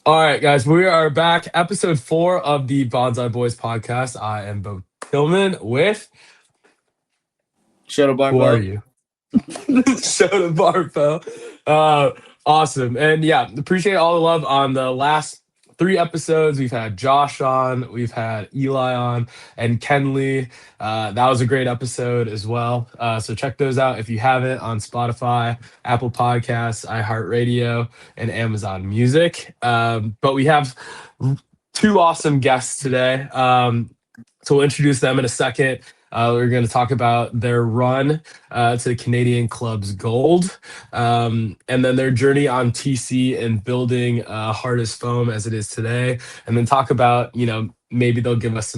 All right, guys, we are back. Episode 4 of the Bonsai Boys podcast. I am Bo Tillman with. Shuttle Who are Barpo. you? Soda Barpo. Uh, awesome. And yeah, appreciate all the love on the last 3 episodes. We've had Josh on, we've had Eli on, and Kenley. That was a great episode as well. So check those out if you haven't on Spotify, Apple Podcasts, iHeartRadio, and Amazon Music. But we have two awesome guests today. So we'll introduce them in a second. We're going to talk about their run to the Canadian Club's Gold, and then their journey on TC and building Hardest Foam as it is today, and then talk about maybe they'll give us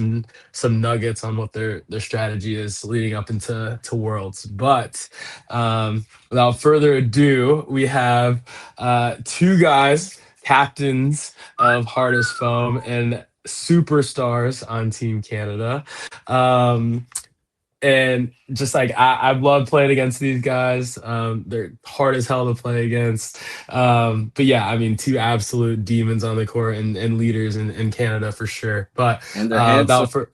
some nuggets on what their strategy is leading up into Worlds. But without further ado, we have two guys, captains of Hardest Foam and superstars on Team Canada. Um, and just like I've loved playing against these guys. They're hard as hell to play against. But yeah, I mean, two absolute demons on the court and leaders in Canada for sure. But And they're handsome.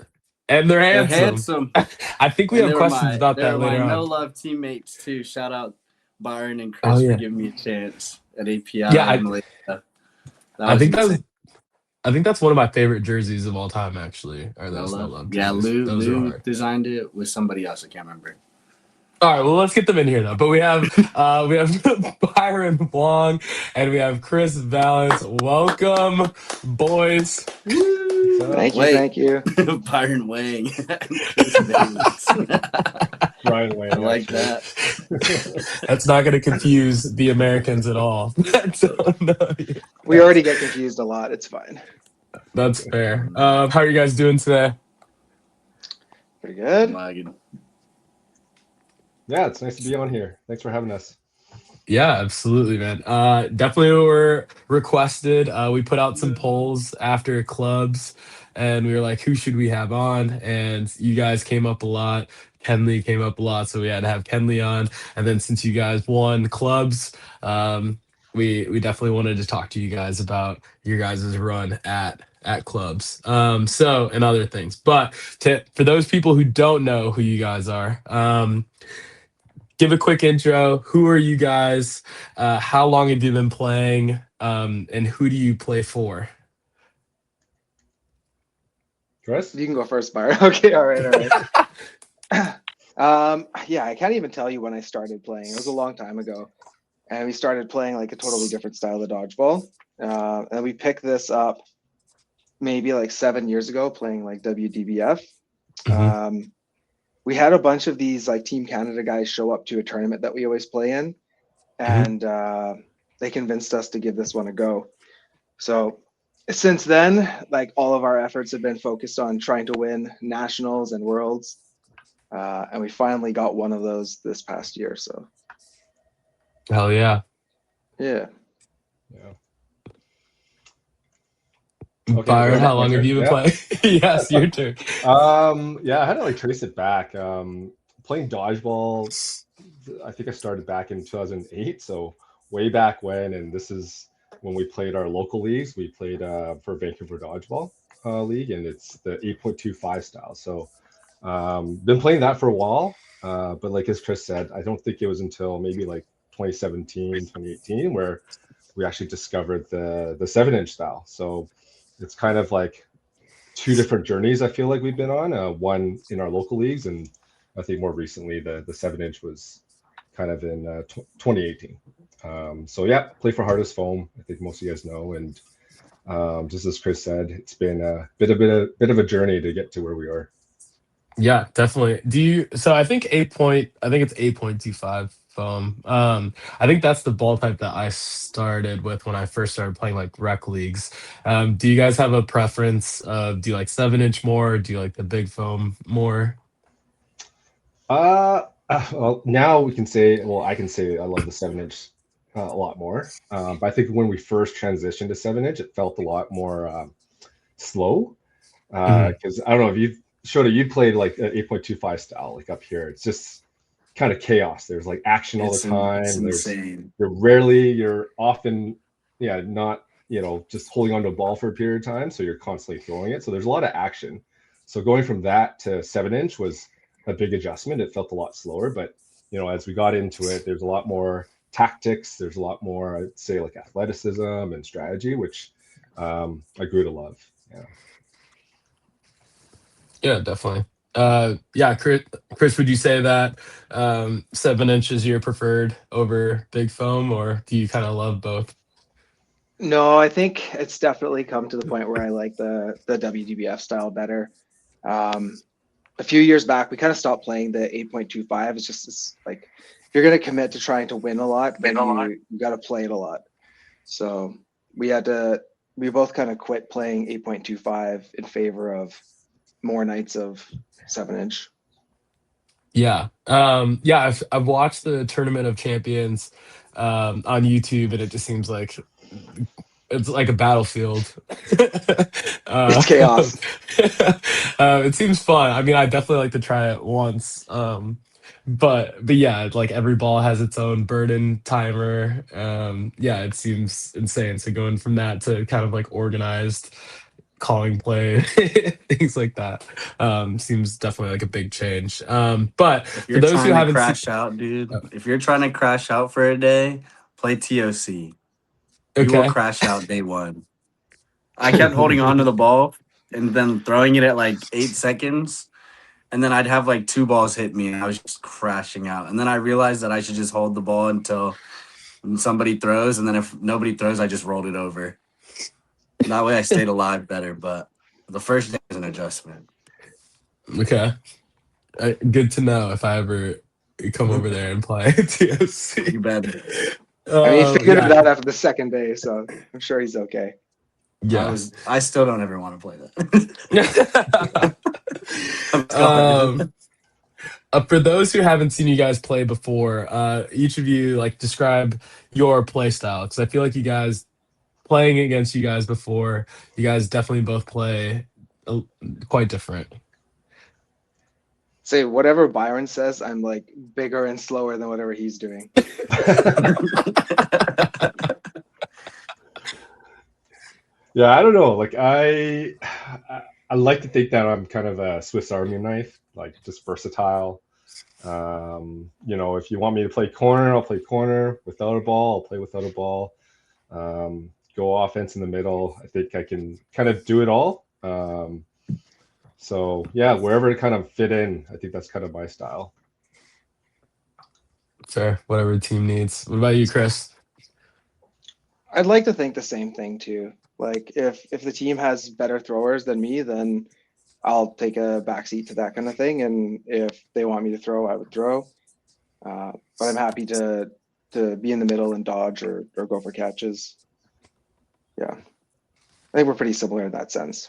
and they're They're handsome. handsome. I think we And have questions about they that were my later no on. love teammates too. Shout out Byron and Oh Chris for yeah, giving me a chance at API. yeah. And Malaysia. That I was think insane. I think that's one of my favorite jerseys of all time. Actually, are No those no love. love Yeah, jerseys? Those are Lou hard. designed it with somebody else. I can't remember. All right, well, let's get them in here though. But we have Byron Wong and we have Chris Vallance. Welcome, boys. Thank you. Byron Wang. Chris Valance. Ryan Wayne. I like that. That's not going to confuse the Americans at all. We already get confused a lot. It's fine. That's fair. How are you guys doing today? Pretty good. Lagging. Yeah, it's nice to be on here. Thanks for having us. Yeah, absolutely, man. Definitely were requested. We put out some polls after clubs and we were like, who should we have on? And you guys came up a lot. Kenley came up a lot, so we had to have Kenley on. And then since you guys won clubs, we definitely wanted to talk to you guys about your guys' run at clubs. So and other things. But for those people who don't know who you guys are, give a quick intro. Who are you guys? How long have you been playing? And who do you play for? Chris? You can go first, Byron. Okay, all right. Yeah, I can't even tell you when I started playing. It was a long time ago. And we started playing like a totally different style of dodgeball. And we picked this up maybe like 7 years ago playing like WDBF. We had a bunch of these like Team Canada guys show up to a tournament that we always play in. And they convinced us to give this one a go. So since then, like all of our efforts have been focused on trying to win nationals and worlds. And we finally got one of those this past year. So Hell yeah. yeah. Okay, Byron, how long have you been playing? Yes, your turn. Yeah, I had to like trace it back. Playing dodgeball, I think I started back in 2008, so way back when, and this is when we played our local leagues. We played for Vancouver Dodgeball League, and it's the 8.25 style. So been playing that for a while, but like as Chris said, I don't think it was until maybe like 2017, 2018 where we actually discovered the 7-inch style. So it's kind of like two different journeys I feel like we've been on. One in our local leagues, and I think more recently the 7-inch was kind of in 2018. So yeah, play for Hardest Foam. I think most of you guys know, and just as Chris said, it's been a bit of a journey to get to where we are. Yeah, definitely. So I think I think it's 8.25 foam. I think that's the ball type that I started with when I first started playing like rec leagues. Do you guys have a preference? Do you like 7-inch more? Or do you like the big foam more? Well, now we can say, well, I can say I love the 7-inch a lot more. But I think when we first transitioned to 7-inch, it felt a lot more slow. Because I don't know if you played like an 8.25 style, like up here. It's just kind of chaos. There's like action all the time. It's insane. You're often, not just holding onto a ball for a period of time. So you're constantly throwing it. So there's a lot of action. So going from that to 7-inch was a big adjustment. It felt a lot slower, but as we got into it, there's a lot more tactics. There's a lot more, I'd say, like athleticism and strategy, which I grew to love. Yeah. Yeah, definitely. Yeah, Chris, would you say that 7-inch is your preferred over big foam, or do you kind of love both? No, I think it's definitely come to the point where I like the WDBF style better. A few years back, we kind of stopped playing the 8.25. It's like if you're going to commit to trying to win a lot, then you got to play it a lot. So we both kind of quit playing 8.25 in favor of more nights of 7-inch. Yeah. Yeah, I've watched the Tournament of Champions on YouTube, and it just seems like it's like a battlefield. It's chaos. It seems fun. I mean, I definitely like to try it once. But yeah, like every ball has its own burden timer. Yeah, it seems insane. So going from that to kind of like organized calling play, things like that, seems definitely like a big change. But If for you're those who trying to haven't seen, crash out, dude, if you're trying to crash out for a day, play TOC. You will okay. crash out day one. I kept holding on to the ball and then throwing it at like 8 seconds. And then I'd have like 2 balls hit me and I was just crashing out. And then I realized that I should just hold the ball until somebody throws. And then if nobody throws, I just rolled it over. That way I stayed alive better. But the first day was an adjustment. Okay. Good to know if I ever come over there and play TOC. You bet. I mean, he figured it Yeah. out after the second day, so I'm sure he's okay. Yeah. I still don't ever want to play that. I'm sorry. For those who haven't seen you guys play before, each of you like describe your play style, because I feel like you guys playing against you guys before, you guys definitely both play quite different. Say whatever Byron says, I'm like bigger and slower than whatever he's doing. Yeah, I don't know. Like I like to think that I'm kind of a Swiss Army knife, like just versatile. If you want me to play corner, I'll play corner. Without a ball, I'll play without a ball. Go offense in the middle. I think I can kind of do it all. So yeah, wherever to kind of fit in, I think that's kind of my style. Fair, whatever the team needs. What about you, Chris? I'd like to think the same thing too. Like if the team has better throwers than me, then I'll take a backseat to that kind of thing. And if they want me to throw, I would throw. But I'm happy to be in the middle and dodge or go for catches. Yeah, I think we're pretty similar in that sense.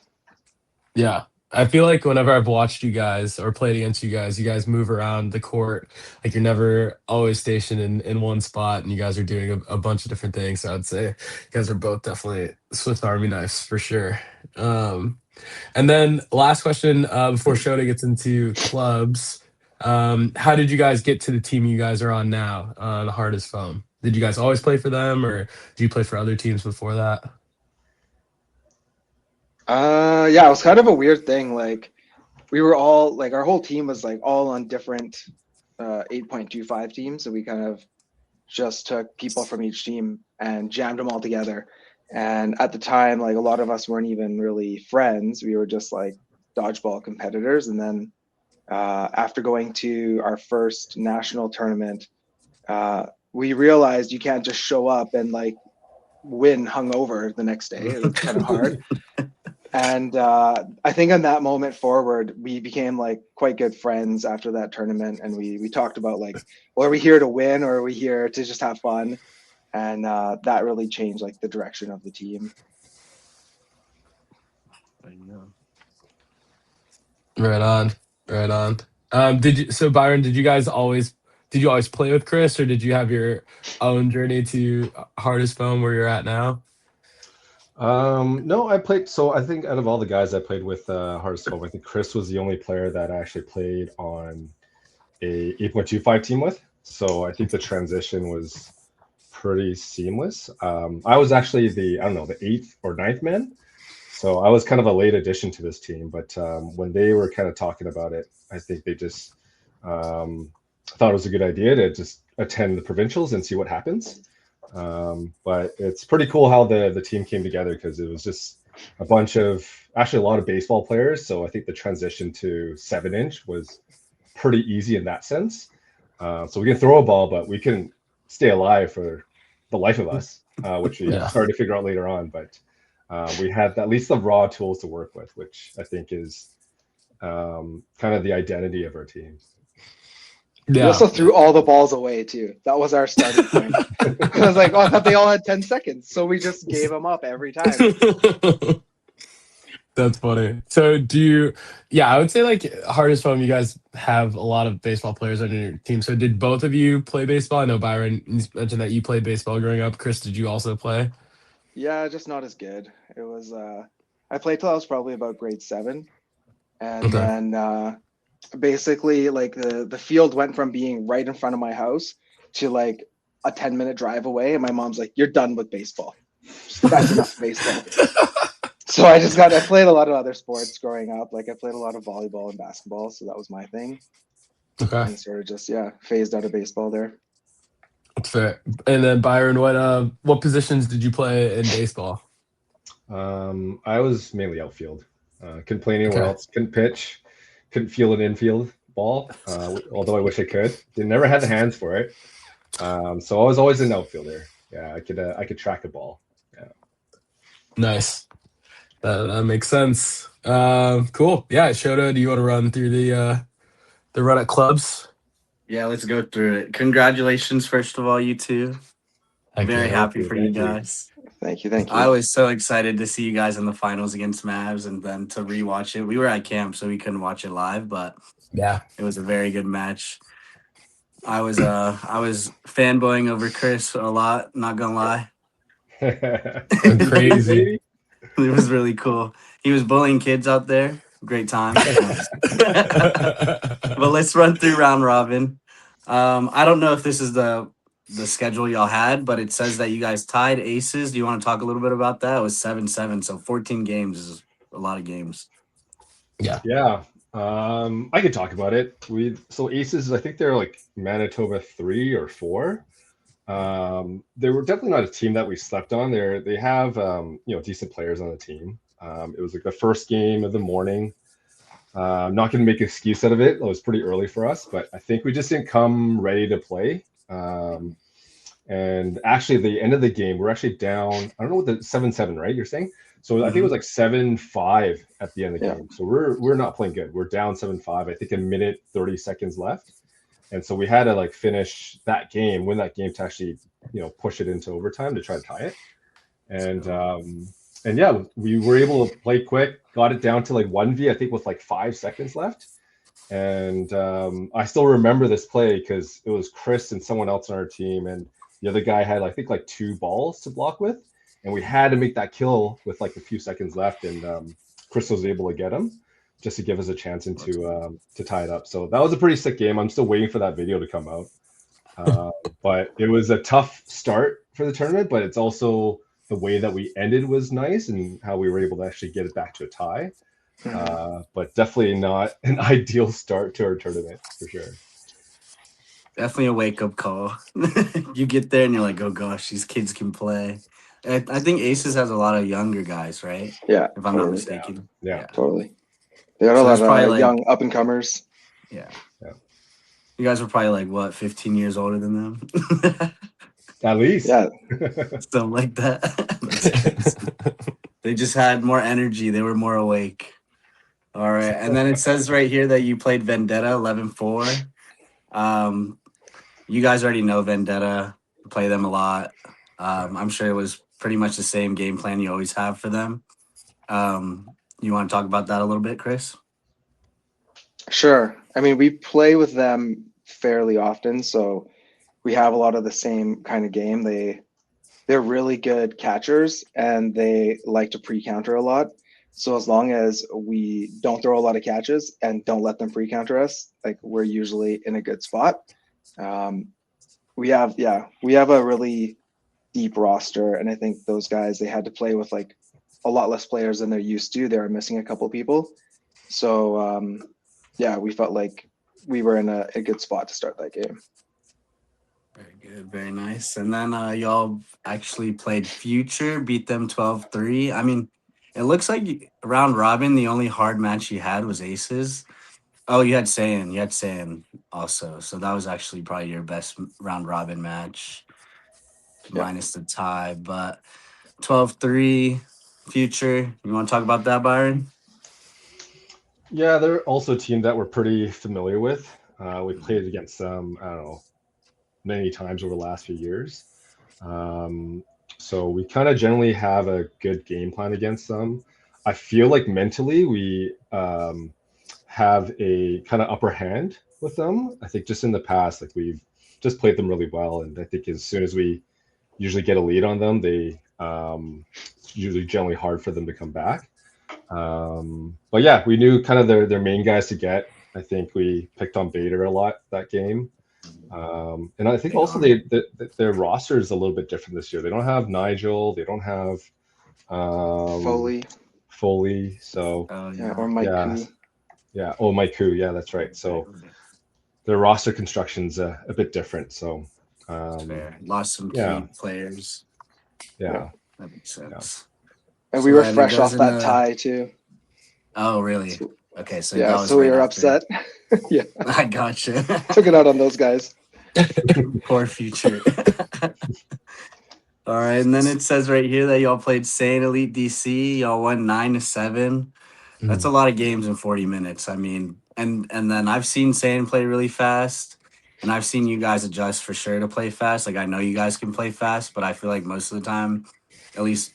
Yeah. I feel like whenever I've watched you guys or played against you guys move around the court. Like you're never always stationed in one spot, and you guys are doing a bunch of different things. So I'd say you guys are both definitely Swiss Army knives for sure. And then last question before Shota gets into clubs. How did you guys get to the team you guys are on now, the Hardest Foam? Did you guys always play for them, or do you play for other teams before that? Yeah, it was kind of a weird thing. Like we were all like our whole team was like all on different 8.25 teams, so we kind of just took people from each team and jammed them all together. And at the time, like a lot of us weren't even really friends. We were just like dodgeball competitors. And then after going to our first national tournament, we realized you can't just show up and like win hungover the next day. It was kind of hard. And I think on that moment forward, we became like quite good friends after that tournament. And we talked about like, well, are we here to win or are we here to just have fun? And that really changed like the direction of the team. Right on, right on. Byron, did you always play with Chris, or did you have your own journey to Hardest Foam where you're at now? No, I played. So I think out of all the guys I played with Hardest Foam, I think Chris was the only player that I actually played on a 8.25 team with. So I think the transition was pretty seamless. I was actually the 8th or ninth man, so I was kind of a late addition to this team. But when they were kind of talking about it, I think they just thought it was a good idea to just attend the provincials and see what happens. But it's pretty cool how the team came together, because it was just a bunch of actually a lot of baseball players. So I think the transition to 7-inch was pretty easy in that sense. So we can throw a ball, but we couldn't stay alive for the life of us, which we started to figure out later on. But we had at least the raw tools to work with, which I think is kind of the identity of our team. We also threw all the balls away too. That was our starting point. I was like, I thought they all had 10 seconds. So we just gave them up every time. That's funny. So I would say like hardest foam, you guys have a lot of baseball players on your team. So did both of you play baseball? I know Byron mentioned that you played baseball growing up. Chris, did you also play? Yeah, just not as good. It was, I played till I was probably about grade 7. And then basically like the field went from being right in front of my house to like a 10-minute drive away. And my mom's like, "You're done with baseball. That's enough baseball." So I played a lot of other sports growing up. Like I played a lot of volleyball and basketball. So that was my thing. Okay. And sort of just, phased out of baseball there. That's fair. And then Byron, what positions did you play in baseball? I was mainly outfield. Couldn't play anywhere else. Couldn't pitch. Couldn't field an infield ball. Although I wish I could. They never had the hands for it. So I was always an outfielder. Yeah, I could track a ball. Yeah. Nice. That makes sense. Cool. Yeah, Shoto, do you want to run through the run at clubs? Yeah, let's go through it. Congratulations, first of all, you two. Very happy for you guys. Thank you. I was so excited to see you guys in the finals against Mavs and then to rewatch it. We were at camp, so we couldn't watch it live, but yeah, it was a very good match. I was fanboying over Chris a lot, not gonna lie. Crazy. It was really cool. He was bullying kids out there. Great time. But let's run through round robin. I don't know if this is the schedule y'all had, but it says that you guys tied aces. Do you want to talk a little bit about that? It was 7-7, so 14 games is a lot of games. Yeah. I could talk about it. So aces, I think they're like Manitoba 3 or 4. They were definitely not a team that we slept on. They have decent players on the team. It was like the first game of the morning. I'm not going to make an excuse out of it. It was pretty early for us, but I think we just didn't come ready to play. And actually, at the end of the game, we're actually down. I don't know what the 7-7, right? You're saying? So I think it was like 7-5 at the end of the game. So we're not playing good. We're down 7-5. I think a minute 30 seconds left, and so we had to like finish that game, win that game to actually push it into overtime to try to tie it. And yeah, we were able to play quick, got it down to like 1v, I think with like 5 seconds left. And I still remember this play because it was Chris and someone else on our team, and the other guy had I think like 2 balls to block with, and we had to make that kill with like a few seconds left, and Chris was able to get him just to give us a chance to tie it up. So that was a pretty sick game. I'm still waiting for that video to come out. But it was a tough start for the tournament, but it's also the way that we ended was nice and how we were able to actually get it back to a tie. But definitely not an ideal start to our tournament for sure. Definitely a wake-up call. You get there and you're like, oh gosh, these kids can play. I think Aces has a lot of younger guys, right? Yeah. If I'm not mistaken. Yeah. Totally. They got a lot of young up-and-comers. Yeah. You guys were probably like, what, 15 years older than them? At least. Yeah. Something like that. They just had more energy. They were more awake. All right. And then it says right here that you played Vendetta 11-4. You guys already know Vendetta. Play them a lot. I'm sure it was pretty much the same game plan you always have for them. You want to talk about that a little bit, Chris? Sure. I mean, we play with them fairly often, so we have a lot of the same kind of game. They're really good catchers, and they like to pre-counter a lot. So as long as we don't throw a lot of catches and don't let them pre-counter us, like we're usually in a good spot. We have a really deep roster, and I think those guys, they had to play with like a lot less players than they're used to. They were missing a couple people. So yeah, we felt like we were in a good spot to start that game. Very good, very nice. And then y'all actually played Future, beat them 12-3. I mean, it looks like round robin, the only hard match you had was Aces. Oh, you had Saiyan also. So that was actually probably your best round robin match, minus the tie. But 12-3, Future. You want to talk about that, Byron? Yeah, they're also a team that we're pretty familiar with. We played against them, I don't know, many times over the last few years. So we kind of generally have a good game plan against them. I feel like mentally we have a kind of upper hand with them. I think just in the past, like we've just played them really well, and I think as soon as we usually get a lead on them, it's usually generally hard for them to come back. But yeah, we knew kind of their main guys to get. I think we picked on Bader a lot that game. And I think also their roster is a little bit different this year. They don't have Nigel. They don't have Foley. So or Mike Koo. Yeah. Oh, Mike Koo. Yeah, that's right. So their roster construction's a bit different. So fair. Lost some key players. Yeah. That makes sense. And we were fresh off that tie too. Oh, really? Okay, so yeah, that was so we were after. Upset. Yeah, I gotcha. Took it out on those guys. Poor Future. All right, and then it says right here that y'all played Saiyan Elite DC. Y'all won 9-7. That's a lot of games in 40 minutes. I mean, and then I've seen Saiyan play really fast, and I've seen you guys adjust for sure to play fast. Like I know you guys can play fast, but I feel like most of the time, at least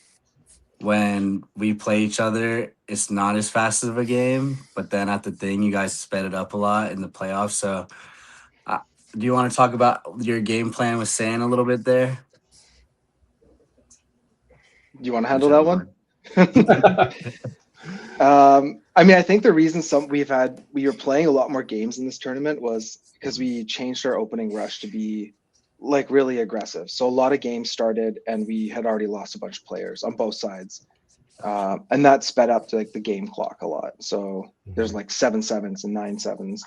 when we play each other, it's not as fast of a game. But then at the thing, you guys sped it up a lot in the playoffs. So, do you want to talk about your game plan with Saiyan a little bit there? Do you want to handle that one? I mean, I think the reason we were playing a lot more games in this tournament was because we changed our opening rush to be like really aggressive. So a lot of games started and we had already lost a bunch of players on both sides. And that sped up to like the game clock a lot. So there's like 7 sevens and 9 sevens.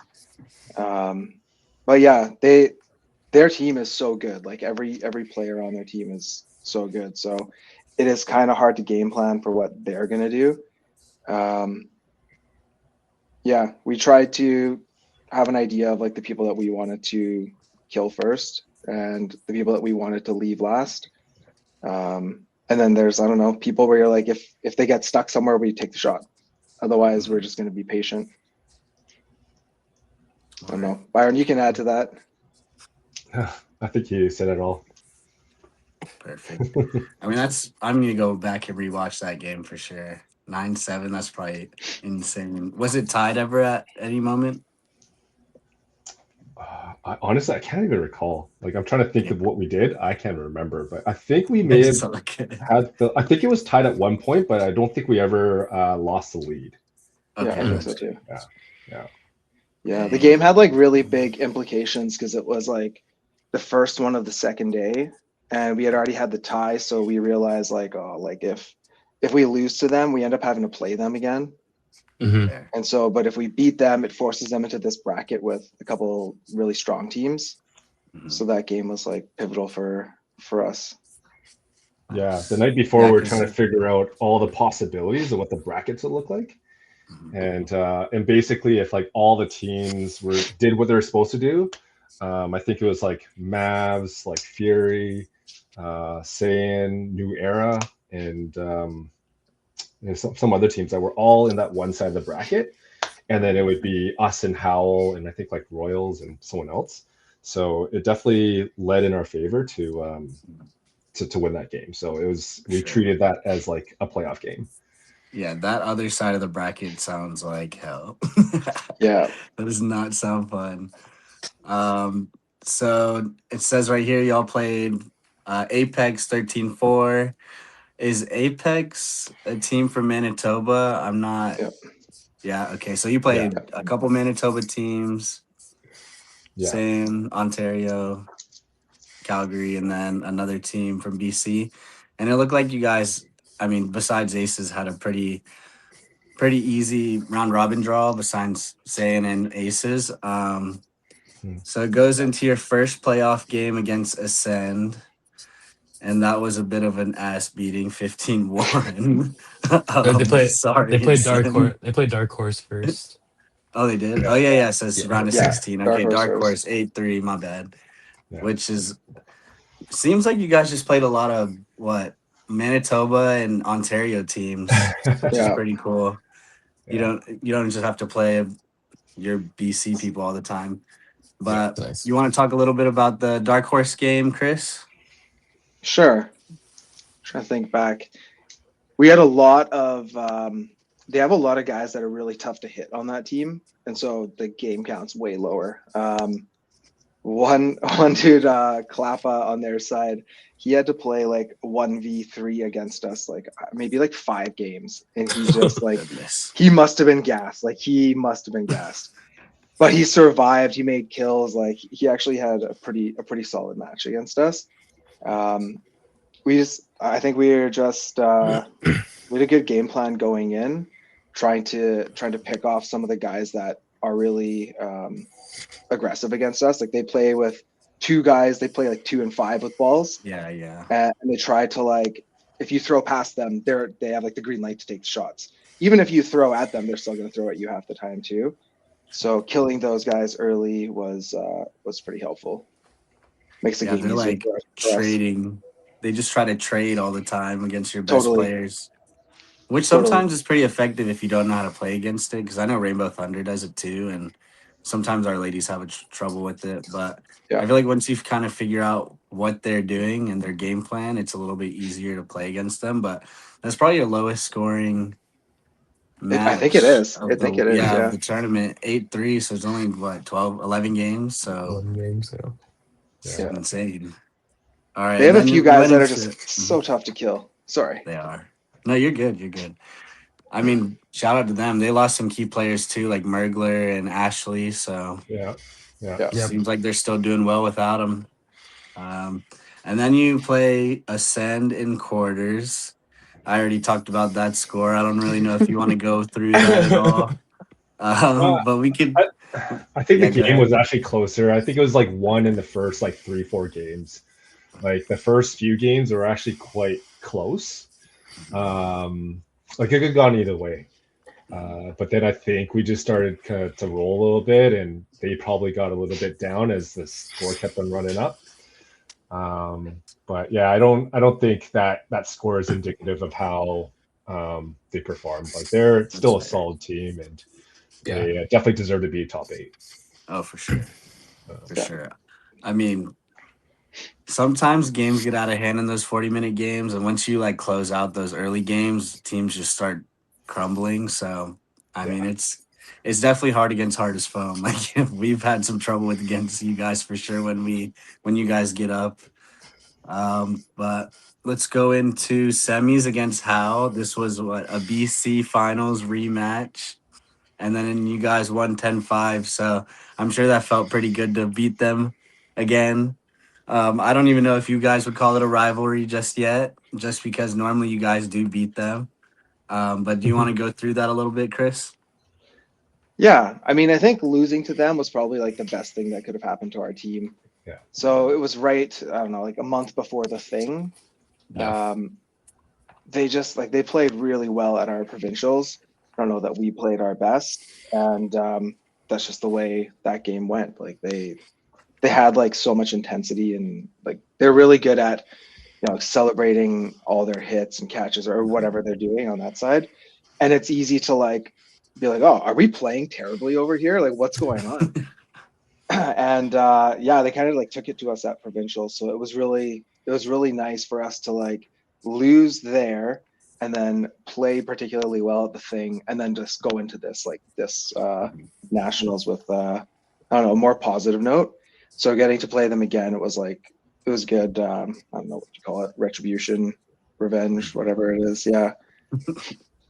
But yeah, their team is so good. Like every player on their team is so good. So it is kind of hard to game plan for what they're going to do. Yeah, we tried to have an idea of like the people that we wanted to kill first and the people that we wanted to leave last. And then there's, I don't know, people where you're like, if they get stuck somewhere, we take the shot. Otherwise, we're just going to be patient. I don't know. Byron, you can add to that. I think you said it all. Perfect. I mean, I'm going to go back and rewatch that game for sure. 9-7, that's probably insane. Was it tied ever at any moment? Honestly, I can't even recall. Like, I'm trying to think of what we did. I can't remember, but I think we may have had I think it was tied at one point, but I don't think we ever lost the lead. Okay. Yeah, I think so too. Yeah. The game had like really big implications because it was like the first one of the second day, and we had already had the tie, so we realized like, oh, like if we lose to them, we end up having to play them again. And so, but if we beat them, it forces them into this bracket with a couple really strong teams. So that game was like pivotal for us. Yeah, the night before we were trying to figure out all the possibilities of what the brackets would look like, and basically if like all the teams did what they were supposed to do, I think it was like Mavs, like Fury, Saiyan, New Era, and some other teams that were all in that one side of the bracket, and then it would be us and Howl and I think like Royals and someone else. So it definitely led in our favor to win that game. So we treated that as like a playoff game. Yeah, that other side of the bracket sounds like hell. Yeah, that does not sound fun. So it says right here y'all played Apex 13-4. Is Apex a team from Manitoba? I'm not. Yep. Yeah. Okay. So you played a couple Manitoba teams. Yeah. Same Ontario. Calgary, and then another team from BC. And it looked like you guys, I mean, besides Aces, had a pretty easy round robin draw besides Zayn and Aces. So it goes into your first playoff game against Ascend, and that was a bit of an ass beating, 15-1. They play. Sorry, They played Dark Ascend. Horse. They played Dark Horse first. Oh, they did? Yeah. Oh, yeah, yeah. So it's Yeah. round of Yeah, 16. Dark Okay, Horse Dark first. Horse, 8-3, my bad. Yeah. Which is, seems like you guys just played a lot of, what, Manitoba and Ontario teams, which is Yeah. pretty cool. Yeah. You don't just have to play your BC people all the time. But Nice. you want to talk a little bit about the Dark Horse game, Chris? Sure. Trying to think back. We had a lot of they have a lot of guys that are really tough to hit on that team, and so the game count's way lower. One dude, Klappa on their side, he had to play like 1v3 against us, like maybe like 5 games, and he just like Goodness. he must have been gassed. Like he must have been gassed, but he survived. He made kills. Like he actually had a pretty solid match against us. I think we were just we had a good game plan going in, trying to pick off some of the guys that are really aggressive against us. Like they play with 2 guys, they play like 2 and 5 with balls, Yeah, yeah. and they try to like if you throw past them, they have like the green light to take the shots. Even if you throw at them, they're still going to throw at you half the time too. So killing those guys early was pretty helpful. Makes the Yeah, game they're easier like for us. trading. They just try to trade all the time against your best Totally. players, which Totally. sometimes is pretty effective if you don't know how to play against it. Because I know Rainbow Thunder does it too, and sometimes our ladies have trouble with it. But Yeah. I feel like once you kind of figure out what they're doing and their game plan, it's a little bit easier to play against them. But that's probably your lowest scoring match. I think it is. Of I think it is. yeah, Yeah. of the tournament, 8-3. So it's only what 12, 11 games. So 11 games. Yeah. it's Yeah. insane. All right, They have and a then few you guys went that are into- just so tough to kill. Sorry. They are. No, you're good. You're good. I mean, shout out to them. They lost some key players too, like Mergler and Ashley. So Yeah. Yeah. Yep. seems like they're still doing well without them. And then you play Ascend in quarters. I already talked about that score. I don't really know if you want to go through that at all. But we could. I think Yeah, the go game ahead. was actually closer. I think it was like 1 in the first like 3-4 games. Like the first few games were actually quite close. Like it could have gone either way. But then I think we just started to roll a little bit, and they probably got a little bit down as the score kept on running up. But yeah, I don't think that score is indicative of how they performed. Like they're still a fair. solid team, and Yeah. they definitely deserve to be top 8. Oh, for sure. For Yeah. sure. I mean, sometimes games get out of hand in those 40-minute games, and once you like close out those early games, teams just start crumbling. So I mean, it's definitely hard against hardest foam. Like we've had some trouble with against you guys for sure when you guys get up. But let's go into semis against How. This was what, a BC finals rematch, and then you guys won 10-5. So I'm sure that felt pretty good to beat them again. I don't even know if you guys would call it a rivalry just yet, just because normally you guys do beat them. But do you want to go through that a little bit, Chris? Yeah. I mean, I think losing to them was probably like the best thing that could have happened to our team. Yeah. So it was right, I don't know, like a month before the thing. Yeah. They just like they played really well at our provincials. I don't know that we played our best, and that's just the way that game went. Like they had like so much intensity, and like they're really good at celebrating all their hits and catches or whatever they're doing on that side. And it's easy to like be like, oh, are we playing terribly over here? Like what's going on? And yeah, they kind of like took it to us at provincial. So it was really nice for us to like lose there and then play particularly well at the thing, and then just go into this nationals with I don't know, a more positive note. So getting to play them again, it was good. I don't know what you call it, retribution, revenge, whatever it is. Yeah.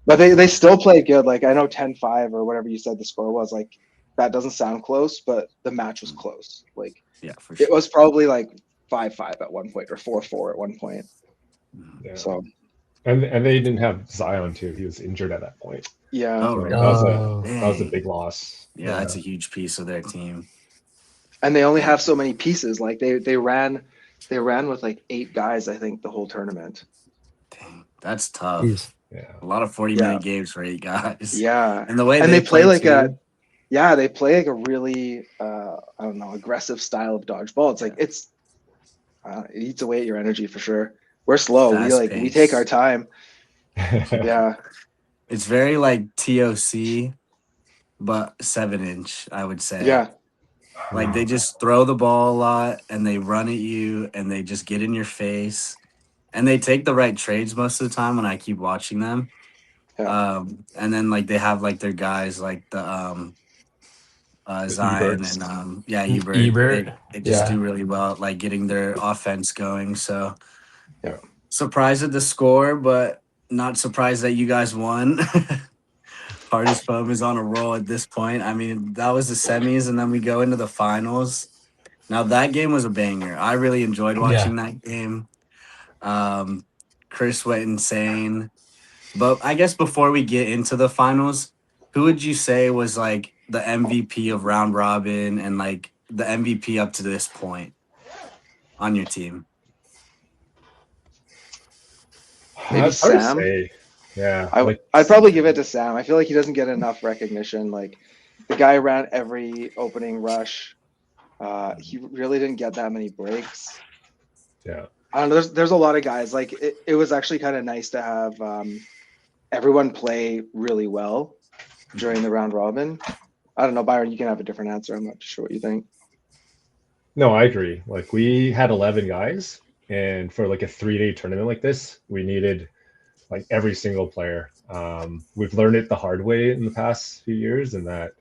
But they still played good. Like I know 10-5 or whatever you said the score was, like that doesn't sound close, but the match was close. Like Yeah, for sure. it was probably like 5-5 at one point or 4-4 at one point. Yeah. So and they didn't have Zion too. He was injured at that point. yeah, Oh, So really? that was a big loss. Yeah, that's a huge piece of their team. and they only have so many pieces. Like they ran with like 8 guys, I think, the whole tournament. Dang, that's tough. Jeez. Yeah. A lot of 40-minute games for 8 guys. Yeah, And the way and they play like too, they play like a really I don't know, aggressive style of dodgeball. It's like it eats away at your energy for sure. We're slow. We take our fast-paced. time. Yeah. It's very like TOC, but 7-inch, I would say. Yeah. Like they just throw the ball a lot and they run at you and they just get in your face. And they take the right trades most of the time when I keep watching them. Yeah. And then like they have like their guys like the Zion Eberts. and Ebert. Ebert. They just Yeah. do really well at like getting their offense going. So Yeah. surprised at the score, but not surprised that you guys won. Hardest Foam is on a roll at this point. I mean, that was the semis, and then we go into the finals. Now that game was a banger. I really enjoyed watching that game. Chris went insane. But I guess before we get into the finals, who would you say was like the MVP of round robin and like the MVP up to this point on your team? Maybe It's hard to Sam? say. Yeah. I'd probably give it to Sam. I feel like he doesn't get enough recognition. Like the guy ran every opening rush. He really didn't get that many breaks. Yeah. I don't know. There's a lot of guys. Like it was actually kind of nice to have everyone play really well during the round robin. I don't know, Byron, you can have a different answer. I'm not sure what you think. No, I agree. Like we had 11 guys, and for like a 3-day tournament like this, we needed like every single player. We've learned it the hard way in the past few years, and that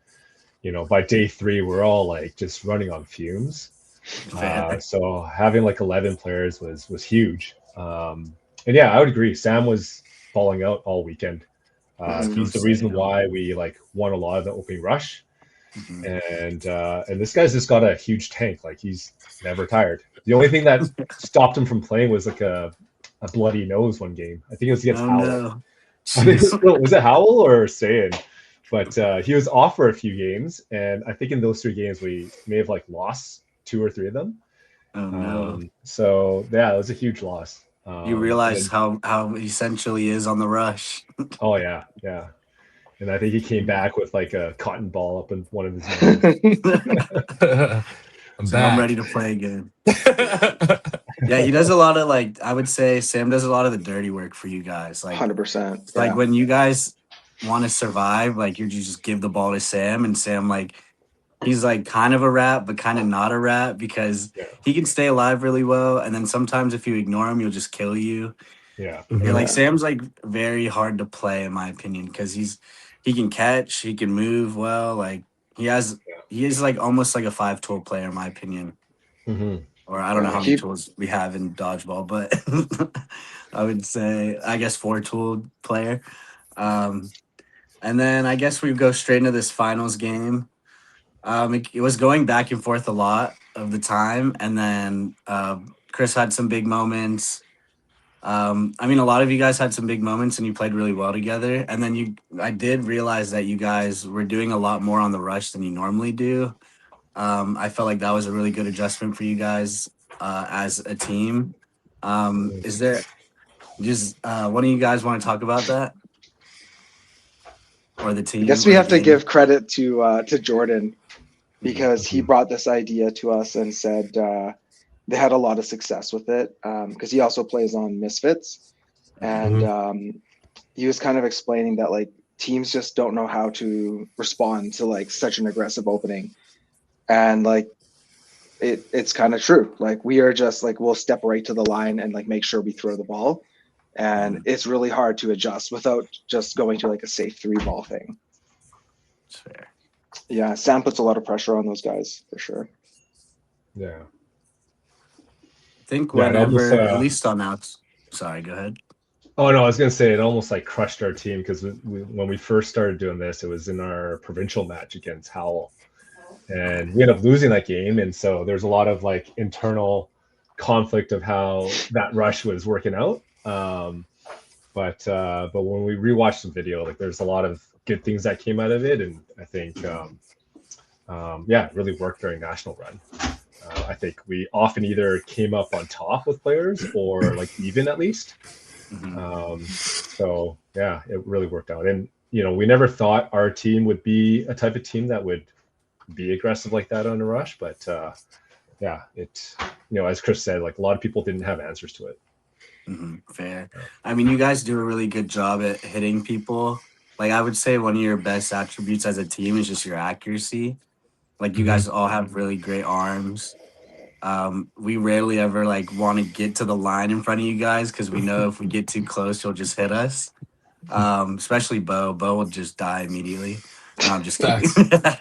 by day 3 we're all like just running on fumes. So having like 11 players was huge. And yeah, I would agree. Sam was falling out all weekend. He's the reason why we like won a lot of the opening rush. And this guy's just got a huge tank. Like he's never tired. The only thing that stopped him from playing was like a bloody nose one game. I think it was against Howell. No. Was it Howell or Sayin? But he was off for a few games, and I think in those 3 games we may have like lost 2 or 3 of them. Oh no! So yeah, it was a huge loss. You realize how essential he is on the rush. Oh yeah. And I think he came back with like a cotton ball up in one of his nose. I'm ready to play again. Yeah, he does a lot of like, I would say Sam does a lot of the dirty work for you guys. Like 100%. Like when you guys want to survive, like you just give the ball to Sam, and Sam like he's like kind of a rat, but kind of not a rat because he can stay alive really well. And then sometimes if you ignore him, he'll just kill you. Yeah. Like Sam's like very hard to play in my opinion because he can catch, he can move well. Like he is like almost like a 5-tool player in my opinion. Or I don't know how many tools we have in dodgeball, but I would say I guess 4-tool player. And then I guess we go straight into this finals game. It was going back and forth a lot of the time, and then Chris had some big moments. I mean, a lot of you guys had some big moments, and you played really well together. And then I did realize that you guys were doing a lot more on the rush than you normally do. I felt like that was a really good adjustment for you guys as a team. Is there just one of you guys want to talk about that? Or the team? I guess we have to give credit to Jordan because he brought this idea to us and said they had a lot of success with it because he also plays on Misfits. And he was kind of explaining that like teams just don't know how to respond to like such an aggressive opening. And like it's kind of true. Like we are just like we'll step right to the line and like make sure we throw the ball. And it's really hard to adjust without just going to like a safe 3-ball thing. That's fair. Yeah, Sam puts a lot of pressure on those guys for sure. Yeah. I think whenever, at least on outs. Sorry, go ahead. Oh no, I was gonna say it almost like crushed our team because when we first started doing this, it was in our provincial match against Howell, and we ended up losing that game. And so there's a lot of like internal conflict of how that rush was working out. But when we rewatched the video, like there's a lot of good things that came out of it, and I think it really worked during national run. I think we often either came up on top with players or like even at least. So yeah, it really worked out. And we never thought our team would be a type of team that would be aggressive like that on a rush, but it as Chris said, like a lot of people didn't have answers to it. Fair. I mean, you guys do a really good job at hitting people. Like I would say one of your best attributes as a team is just your accuracy. Like you guys all have really great arms. We rarely ever like want to get to the line in front of you guys because we know if we get too close, you'll just hit us. Especially Bo. Bo will just die immediately. No, I'm just kidding.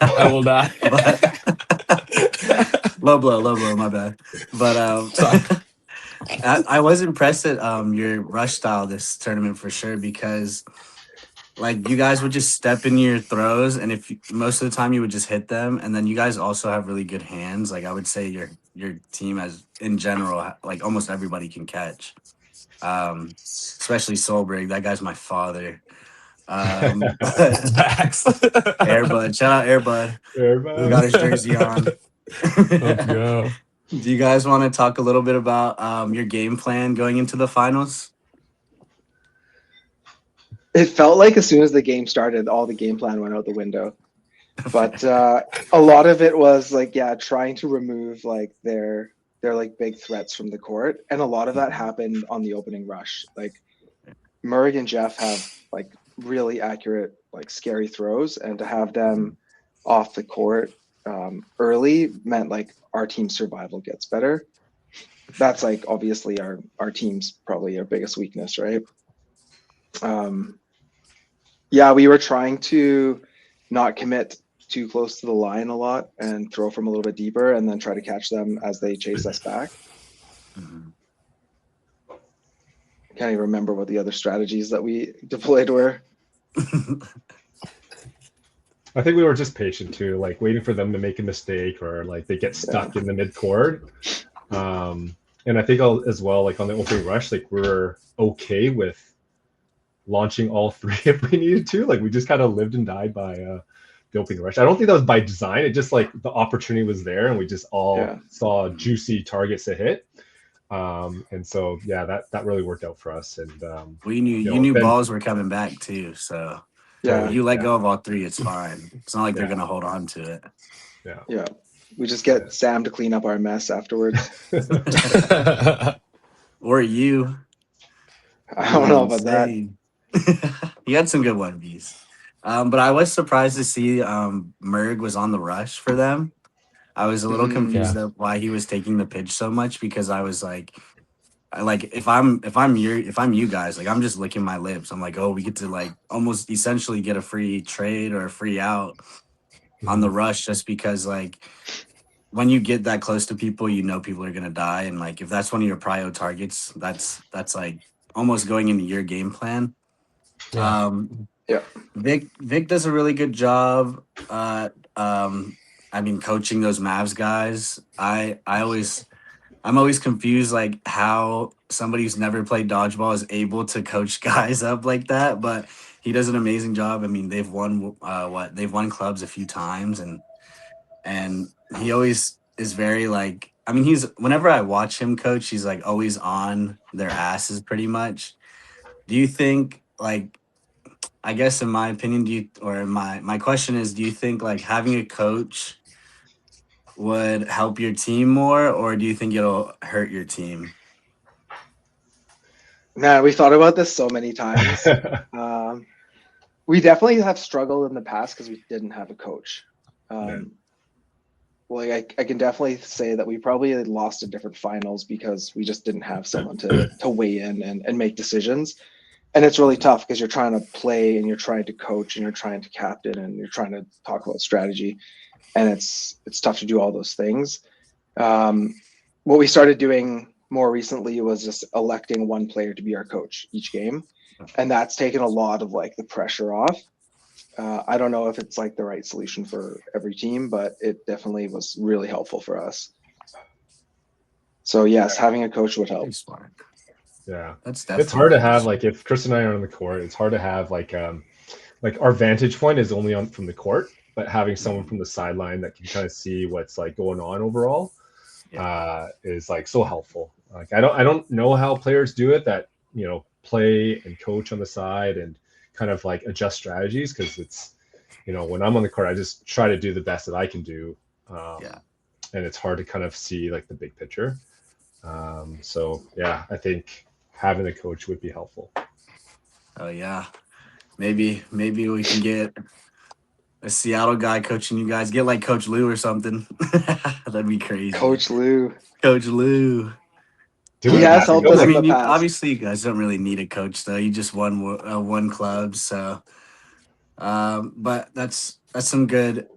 I will die. Low blow, my bad. But I was impressed at your rush style this tournament for sure, because like you guys would just step in your throws, and most of the time you would just hit them, and then you guys also have really good hands. Like I would say your team as in general, like almost everybody can catch. Especially Solberg. That guy's my father. Airbud, shout out Airbud. We got his jersey on. Let's go. Do you guys want to talk a little bit about your game plan going into the finals? It felt like as soon as the game started, all the game plan went out the window. But a lot of it was like, trying to remove like their like big threats from the court, and a lot of that happened on the opening rush. Like Murray and Jeff have like really accurate, like scary throws, and to have them off the court early meant like our team's survival gets better. That's like obviously our team's probably our biggest weakness, right? We were trying to not commit too close to the line a lot and throw from a little bit deeper, and then try to catch them as they chase us back. I can't even remember what the other strategies that we deployed were. I think we were just patient too, like waiting for them to make a mistake or like they get stuck in the mid-court. And I think as well, like on the opening rush, like we're okay with launching all three if we needed to. Like we just kind of lived and died by the opening rush. I don't think that was by design. It just like the opportunity was there and we just all saw juicy targets to hit. And so that really worked out for us. And we knew you knew balls were coming back too. So you let go of all three, it's fine. It's not like they're gonna hold on to it. Yeah. We just get Sam to clean up our mess afterwards. Or you. I don't know about that. You had some good 1Vs. But I was surprised to see Merg was on the rush for them. I was a little confused at why he was taking the pitch so much, because I was like if I'm you guys, like I'm just licking my lips. I'm like, oh, we get to like almost essentially get a free trade or a free out on the rush, just because like when you get that close to people, you know people are gonna die, and like if that's one of your prio targets, that's like almost going into your game plan. Vic does a really good job. Coaching those Mavs guys. I'm always confused like how somebody who's never played dodgeball is able to coach guys up like that, but he does an amazing job. I mean, they've won clubs a few times, and he always is very like, I mean, whenever I watch him coach, he's like always on their asses pretty much. Do you think like, I guess in my opinion, my question is, do you think like having a coach would help your team more, or do you think it'll hurt your team? Man, we thought about this so many times. We definitely have struggled in the past because we didn't have a coach. Well, I can definitely say that we probably lost at different finals because we just didn't have someone to weigh in and make decisions. And it's really tough because you're trying to play and you're trying to coach and you're trying to captain and you're trying to talk about strategy. And it's tough to do all those things. What we started doing more recently was just electing one player to be our coach each game. And that's taken a lot of like the pressure off. I don't know if it's like the right solution for every team, but it definitely was really helpful for us. So yes, having a coach would help. Pretty smart. Yeah, That's definitely. it's hard to have like if Chris and I are on the court, it's hard to have like our vantage point is only on from the court, but having someone from the sideline that can kind of see what's like going on overall is like so helpful. Like I don't know how players do it that play and coach on the side and kind of like adjust strategies, because it's when I'm on the court I just try to do the best that I can do, and it's hard to kind of see like the big picture. So yeah, I think having a coach would be helpful. Oh yeah, maybe we can get a Seattle guy coaching you guys. Get like Coach Lou or something. That'd be crazy. Coach Lou. Do He we has helped us I in mean, the past. obviously, you guys don't really need a coach though. You just won clubs, so. But that's some good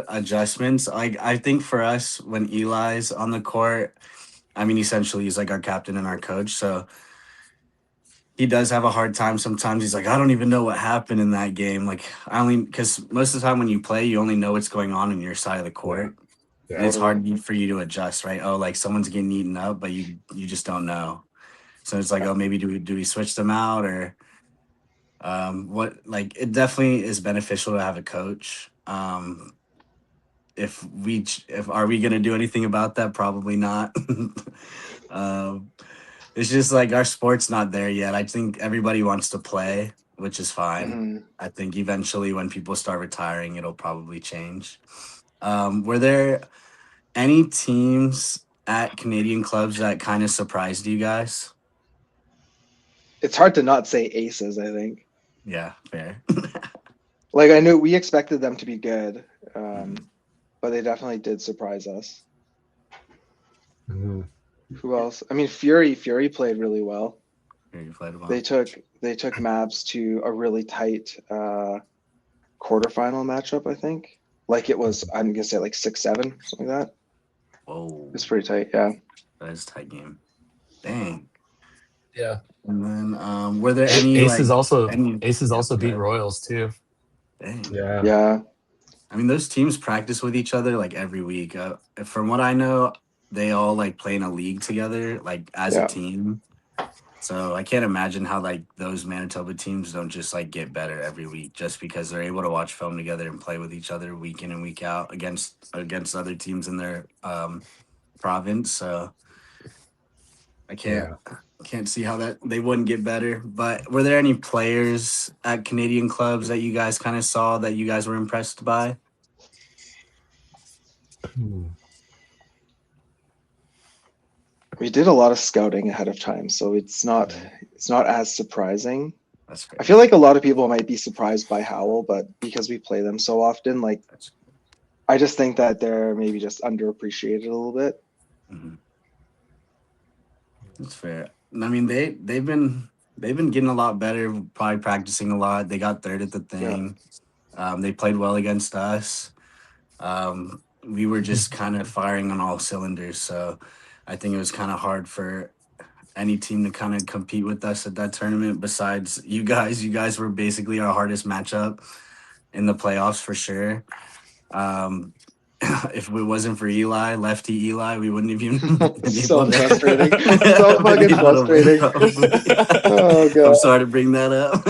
adjustments. I think for us, when Eli's on the court, I mean, essentially he's like our captain and our coach, so he does have a hard time sometimes. He's like, I don't even know what happened in that game. Like, because most of the time when you play, you only know what's going on your side of the court. Yeah. And it's hard for you to adjust, right? Oh, like someone's getting eaten up, but you just don't know. So it's like, oh, maybe do we switch them out, or what? Like, it definitely is beneficial to have a coach. If are we gonna do anything about that? Probably not. It's just like our sport's not there yet. I think everybody wants to play, which is fine. Mm-hmm. I think eventually when people start retiring, it'll probably change. Were there any teams at Canadian clubs that kind of surprised you guys? It's hard to not say Aces, I think. Yeah, fair. Like, I knew we expected them to be good, but they definitely did surprise us. Mm-hmm. Who else? I mean, Fury played really well. Fury played well. They took Mavs to a really tight quarterfinal matchup, I think. Like it was, I'm gonna say like 6-7, something like that. Whoa, It's pretty tight, yeah. that is a tight game. Dang. Yeah. And then were there any Aces also Yeah, beat Royals too. Dang. Yeah. I mean, those teams practice with each other like every week. From what I know, they all like play in a league together, like as a team. So I can't imagine how like those Manitoba teams don't just like get better every week just because they're able to watch film together and play with each other week in and week out against other teams in their province. So I can't see how that they wouldn't get better. But were there any players at Canadian clubs that you guys kind of saw that you guys were impressed by? We did a lot of scouting ahead of time, so it's not as surprising. That's fair. I feel like a lot of people might be surprised by Howell, but because we play them so often, like I just think that they're maybe just underappreciated a little bit. Mm-hmm. That's fair. I mean, they've been getting a lot better, probably practicing a lot. They got third at the thing. Yeah. They played well against us. We were just kind of firing on all cylinders, so I think it was kind of hard for any team to kind of compete with us at that tournament. Besides you guys were basically our hardest matchup in the playoffs for sure. If it wasn't for lefty Eli, we wouldn't have even been So able to. Frustrating. So fucking frustrating. Oh god. I'm sorry to bring that up.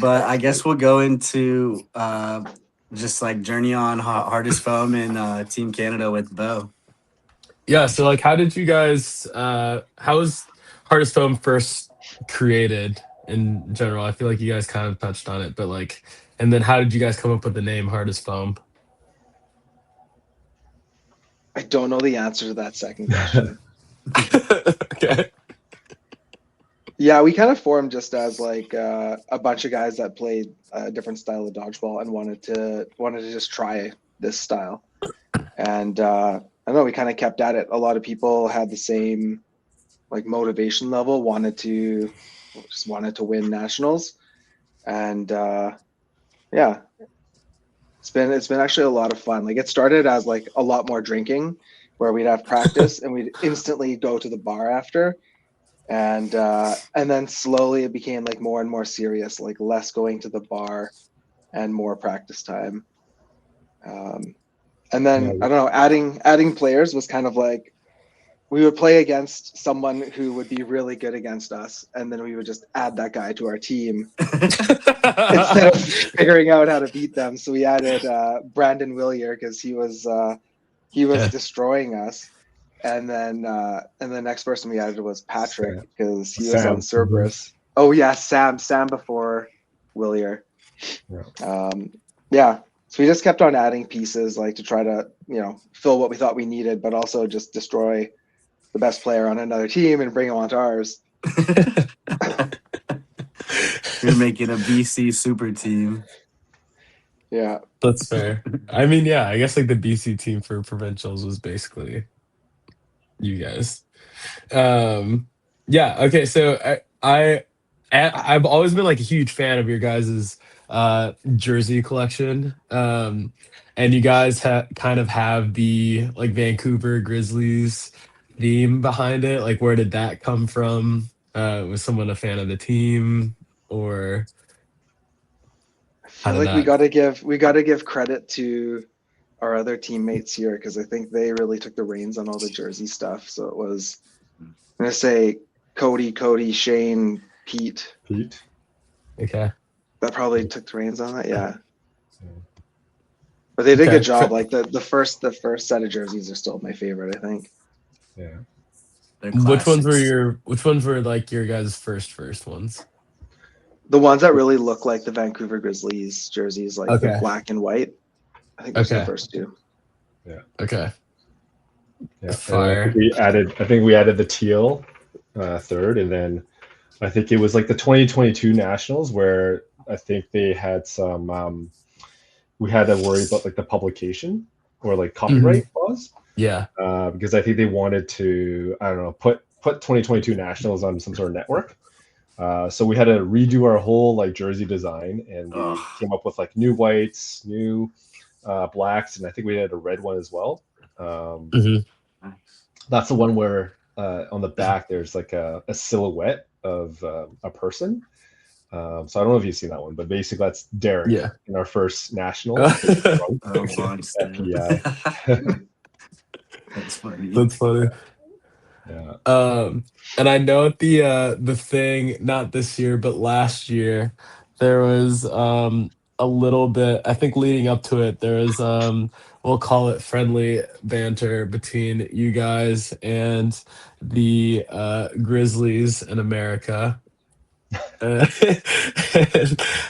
But I guess we'll go into just like journey on hardest foam in Team Canada with Bo. Yeah, so like how did you guys how was hardest foam first created in general? I feel like you guys kind of touched on it, but like, and then how did you guys come up with the name hardest foam? I don't know the answer to that second question. Okay. Yeah, we kind of formed just as like a bunch of guys that played a different style of dodgeball and wanted to just try this style. And I don't know, we kind of kept at it. A lot of people had the same like motivation level, just wanted to win nationals. And yeah, it's been actually a lot of fun. Like it started as like a lot more drinking where we'd have practice and we'd instantly go to the bar after. And then slowly it became like more and more serious, like less going to the bar and more practice time. And then Yeah. I don't know, adding players was kind of like we would play against someone who would be really good against us, and then we would just add that guy to our team instead of figuring out how to beat them. So we added Brandon Willier because he was Yeah. destroying us. And then the next person we added was Patrick because he was Sam. on Cerberus. Oh yeah, Sam before Willier. Yeah. Yeah. So we just kept on adding pieces like to try to, fill what we thought we needed, but also just destroy the best player on another team and bring him onto ours. You're making a BC super team. Yeah. That's fair. I mean, yeah, I guess like the BC team for provincials was basically you guys. Yeah, okay, so I've always been like a huge fan of your guys's jersey collection. And you guys kind of have the like Vancouver Grizzlies theme behind it. Like where did that come from? Was someone a fan of the team, or I how feel did like we that? gotta give credit to our other teammates here because I think they really took the reins on all the jersey stuff. So it was, I'm gonna say Cody, Shane, Pete. Pete. Okay. That probably took the reins on that. Yeah. Yeah. But they did a Okay. good job. Like the first set of jerseys are still my favorite, I think. Yeah. They're Which ones classics. were like your guys' first ones? The ones that really look like the Vancouver Grizzlies jerseys, like the Okay. black and white. I think those are the Okay. first two. Okay. Yeah. Fire. I think we added the teal third, and then I think it was like the 2022 Nationals where I think they had some. We had to worry about like the publication or like copyright clause Yeah. because I think they wanted to, I don't know, put 2022 Nationals on some sort of network. So we had to redo our whole like jersey design, and we Ugh. came up with like new whites, new blacks, and I think we had a red one as well. Mhm. Nice. That's the one where on the back there's like a silhouette of a person. So I don't know if you've seen that one, but basically that's Derek Yeah. in our first nationals. Oh, Bonsai. FPI. That's funny. That's funny. Yeah. And I know at the thing, not this year, but last year, there was a little bit, I think leading up to it, there was we'll call it friendly banter between you guys and the Grizzlies in America. And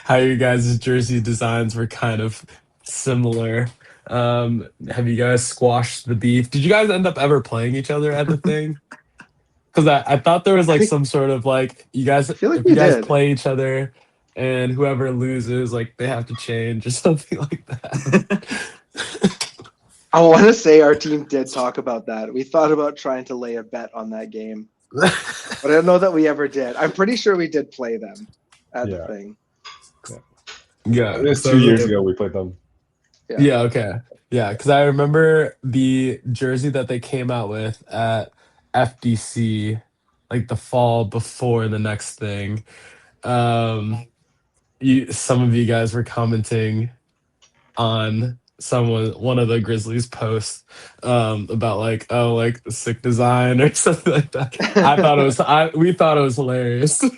how your guys' jersey designs were kind of similar. Have you guys squashed the beef? Did you guys end up ever playing each other at the thing? Because I thought there was I like think some sort of like you guys, I feel like if you we guys did. play each other and whoever loses, like they have to change or something like that. I want to say our team did talk about that. We thought about trying to lay a bet on that game, but I don't know that we ever did. I'm pretty sure we did play them at the Yeah. thing. Yeah. It was So 2 years ago we played them. yeah, okay. Yeah, because I remember the jersey that they came out with at FDC, like the fall before the next thing. Some of you guys were commenting on one of the Grizzlies posts about like, oh, like the sick design or something like that. We thought it was hilarious. Sounds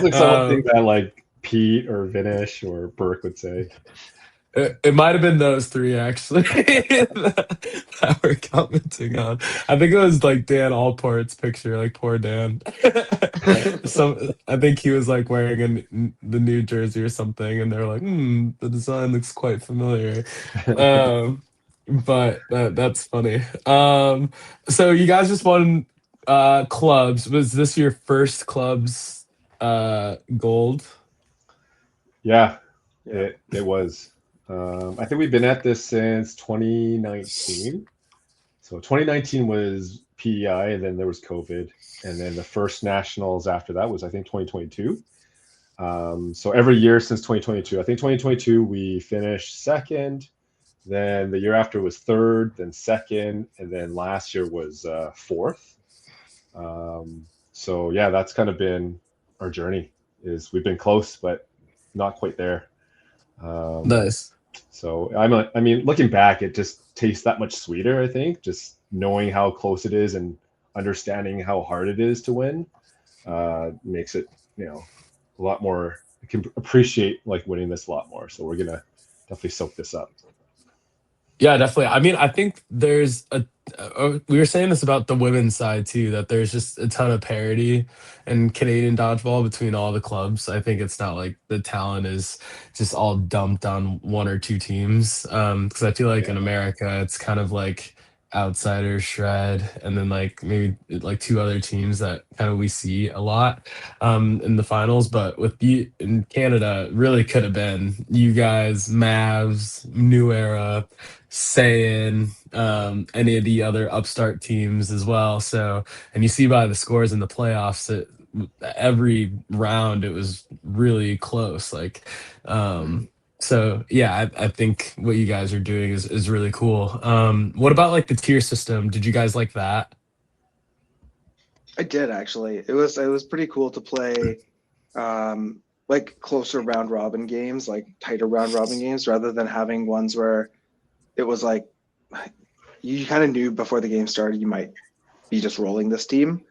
like something Um, that like Pete or Vinish or Burke would say. it might have been those three actually that we're commenting on. I think it was like Dan Allport's picture, like poor Dan. I think he was like wearing the new jersey or something, and they're like, the design looks quite familiar. But that's funny. So you guys just won clubs. Was this your first clubs gold? Yeah, Yeah. it was. I think we've been at this since 2019. So 2019 was PEI, and then there was COVID, and then the first nationals after that was I think 2022. So every year since 2022, I think 2022 we finished second. Then the year after was third, then second, and then last year was fourth. So yeah, that's kind of been our journey. Is we've been close, but not quite there. Nice. So I mean, looking back, it just tastes that much sweeter. I think just knowing how close it is and understanding how hard it is to win makes it, a lot more. I can appreciate like winning this a lot more. So we're gonna definitely soak this up. Yeah, definitely. I mean, I think there's we were saying this about the women's side too, that there's just a ton of parity in Canadian dodgeball between all the clubs. I think it's not like the talent is just all dumped on one or two teams. Because I feel like in Yeah. America, it's kind of like Outsiders, Shred, and then like maybe like two other teams that kind of we see a lot in the finals. But with the in Canada, it really could have been you guys, Mavs, New Era, saying any of the other upstart teams as well. So, and you see by the scores in the playoffs that every round it was really close. Like, so yeah, I think what you guys are doing is really cool. What about like the tier system? Did you guys like that? I did actually. It was pretty cool to play like closer round robin games, like tighter round robin games, rather than having ones where it was like you kind of knew before the game started you might be just rolling this team.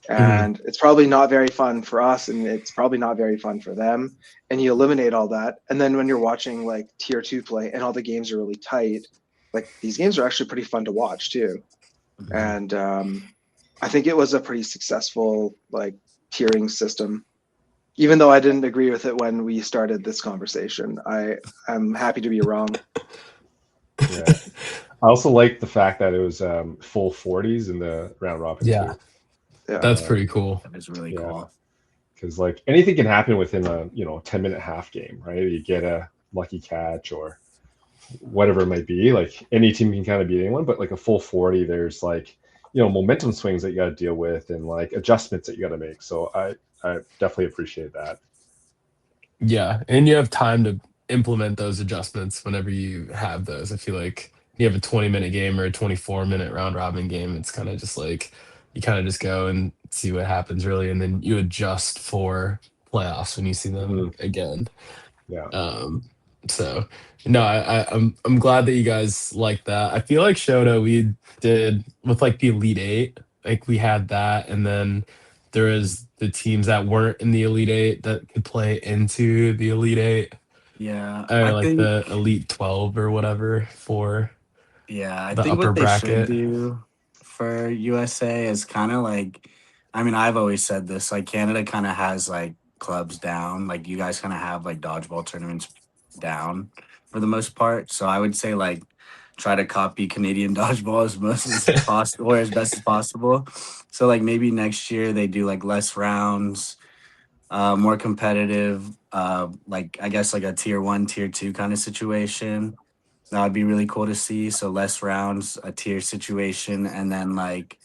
Mhm. And it's probably not very fun for us, and it's probably not very fun for them. And you eliminate all that. And then when you're watching like tier two play and all the games are really tight, like these games are actually pretty fun to watch too. And I think it was a pretty successful like tiering system. Even though I didn't agree with it when we started this conversation, I'm happy to be wrong. Yeah. I also like the fact that it was full 40s in the round robin Yeah, too. Yeah. that's pretty cool. That is really Yeah. cool. Because like anything can happen within a 10-minute half game, right? You get a lucky catch or whatever it might be. Like any team can kind of beat anyone, but like a full 40, there's like momentum swings that you got to deal with and like adjustments that you got to make. So I definitely appreciate that. Yeah, and you have time to implement those adjustments whenever you have those. I feel like you have a 20-minute game or a 24-minute round robin game. It's kind of just like you kind of just go and see what happens really, and then you adjust for playoffs when you see them Mhm. again. Yeah. Um, so no, I'm glad that you guys like that. I feel like Shota we did with like the Elite Eight, like we had that, and then there is the teams that weren't in the Elite Eight that could play into the Elite Eight, Yeah, or I like the think Elite 12 or whatever for I the think upper what they should bracket. do for USA is kind of like, I mean, I've always said this, like Canada kind of has like clubs down, like you guys kind of have like dodgeball tournaments down for the most part. So I would say like try to copy Canadian dodgeball as much as possible or as best as possible. So like maybe next year they do like less rounds, more competitive, like I guess like a tier one, tier two kind of situation. That would be really cool to see. So less rounds, a tier situation, and then like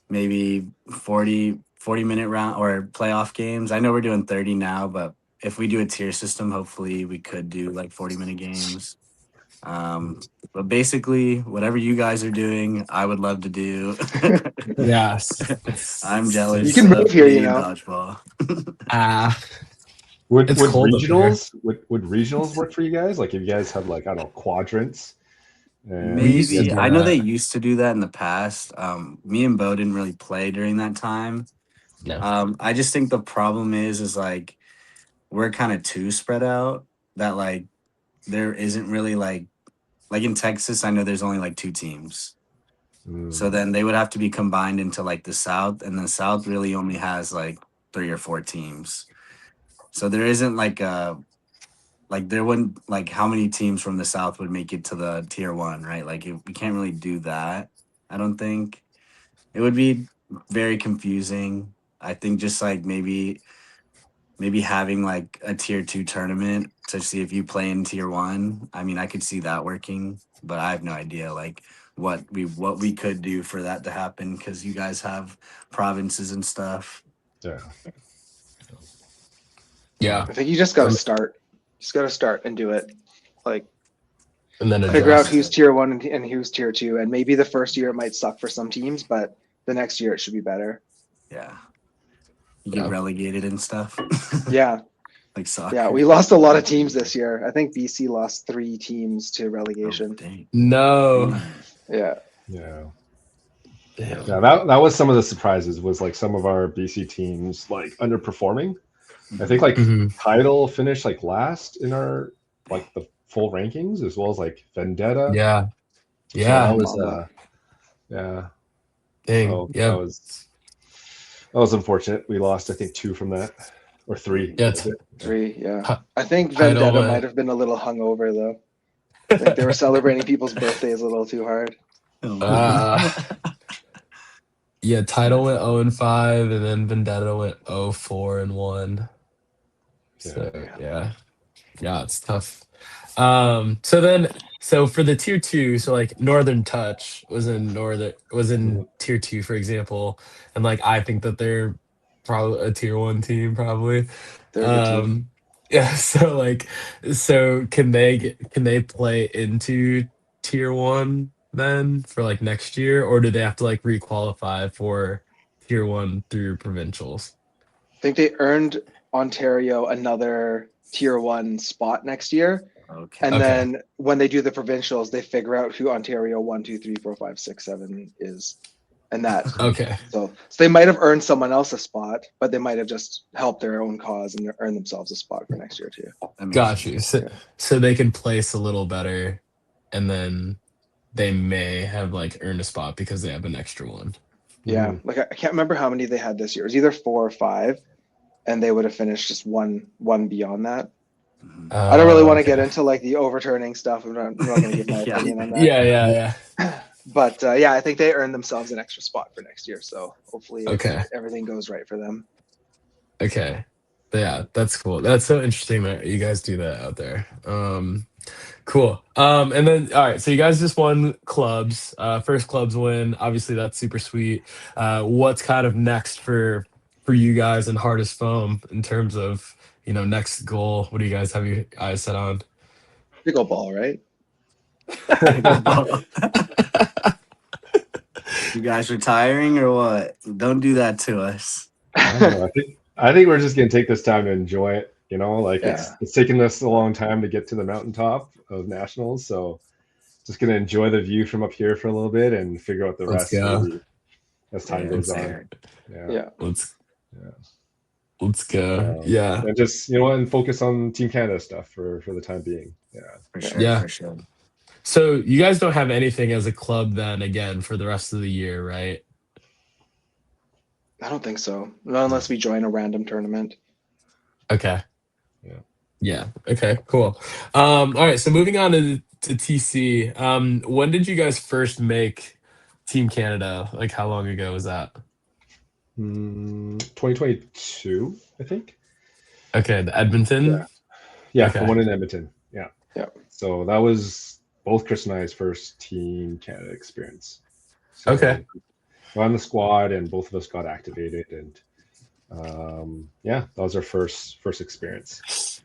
maybe 40-minute round or playoff games. I know we're doing 30 now, but if we do a tier system, hopefully we could do like 40-minute games. But basically, whatever you guys are doing, I would love to do. Yes, I'm You jealous can move of here, Canadian dodgeball. ah, Would it's would cold up here. regionals work for you guys? Like if you guys had like I don't know quadrants We and used you to Maybe guys do I had know they that. used to do that in the past. Me and Bo didn't really play during that time. No. I just think the problem is like we're kind of too spread out that like there isn't really like in Texas, I know there's only like two teams. So then they would have to be combined into like the South, and the South really only has like three or four teams. So there isn't like a like there wouldn't like how many teams from the South would make it to the tier one, right? Like we can't really do that. I don't think it would be very confusing. I think just like maybe having like a tier two tournament to see if you play in tier one. I mean, I could see that working, but I have no idea like what we could do for that to happen because you guys have provinces and stuff. yeah. Yeah, I think you just got to um, start. Just got to start and do it. Like and then figure out adjust. who's tier one and who's tier two. And maybe the first year it might suck for some teams, but the next year it should be better. Yeah, you get Yeah. relegated and stuff. Yeah. like soccer. Yeah, we lost a lot of teams this year. I think BC lost 3 teams to Oh, relegation. dang. No. Yeah. Yeah. Damn. Yeah, that was some of the surprises. Was like some of our BC teams like underperforming. I think like Mhm. Tidal finished like last in our like the full rankings, as well as like Vendetta. Yeah. So Yeah. that was Mama. yeah. Dang. So Yeah. that was unfortunate. We lost I think 2 from that, or 3. Yeah. Was it? 3, yeah. Ti- I think Title Vendetta might went. have been a little hungover though. I think they were celebrating people's birthdays a little too hard. Uh, yeah. Title went 0-5, and then Vendetta went 0-4-1. So yeah, it's tough. So for the tier 2, so like Northern Touch was in Mhm. tier 2, for example, and like I think that they're probably a tier 1 team, probably. They're a good team. Yeah, so can they play into tier 1 then for like next year, or do they have to like requalify for tier 1 through provincials? I think they earned Ontario another tier 1 spot next year. Okay. And Okay. then when they do the provincials, they figure out who Ontario 1, 2, 3, 4, 5, 6, 7 is. And that Okay. so they might have earned someone else a spot, but they might have just helped their own cause and earn themselves a spot for next year too. That makes Got sense. you. So they can place a little better, and then they may have like earned a spot because they have an extra one. Yeah, Mhm. like I can't remember how many they had this year. It was either 4 or 5, and they would have finished just one beyond that. Mhm. I don't really want to get Okay. into like the overturning stuff. I'm not going to give my Yeah. opinion on that. Yeah. But yeah, I think they earned themselves an extra spot for next year. So hopefully Okay. everything goes right for them. Okay. Yeah, that's cool. That's so interesting that you guys do that out there. Cool. And then all right, so you guys just won clubs. First clubs win. Obviously, that's super sweet. What's kind of next for you guys and Hardest Foam in terms of next goal? What do you guys have your eyes set on? Pickleball, right? You guys retiring or what? Don't do that to us. I don't know. I think we're just gonna take this time to enjoy it. Like Yeah. it's taken us a long time to get to the mountaintop of nationals, so just gonna enjoy the view from up here for a little bit and figure out the Let's rest go. maybe as time Yeah, goes it's on. fair. Yeah. Let's go. Yeah. And just and focus on Team Canada stuff for the time being. Yeah. For sure. Yeah. For sure. So you guys don't have anything as a club then again for the rest of the year, right? I don't think so. Not unless we join a random tournament. Okay. Yeah. Yeah. Okay. Cool. All right. So moving on to TC. When did you guys first make Team Canada? Like, how long ago was that? 2022, I think. Okay, the Edmonton. Yeah, Okay. the one in Edmonton. Yeah. Yeah. So that was both Chris and I's first Team Canada experience. So Okay. we're on the squad, and both of us got activated, and that was our first experience.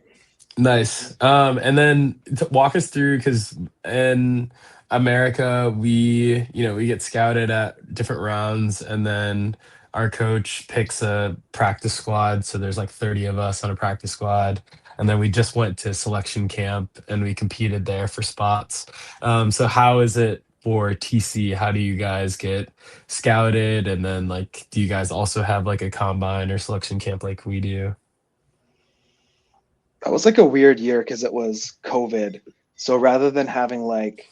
Nice. And then walk us through, because in America we get scouted at different rounds, and then our coach picks a practice squad. So there's like 30 of us on a practice squad, and then we just went to selection camp and we competed there for spots. So how is it for TC? How do you guys get scouted, and then like do you guys also have like a combine or selection camp like we do? That was like a weird year because it was COVID. So rather than having like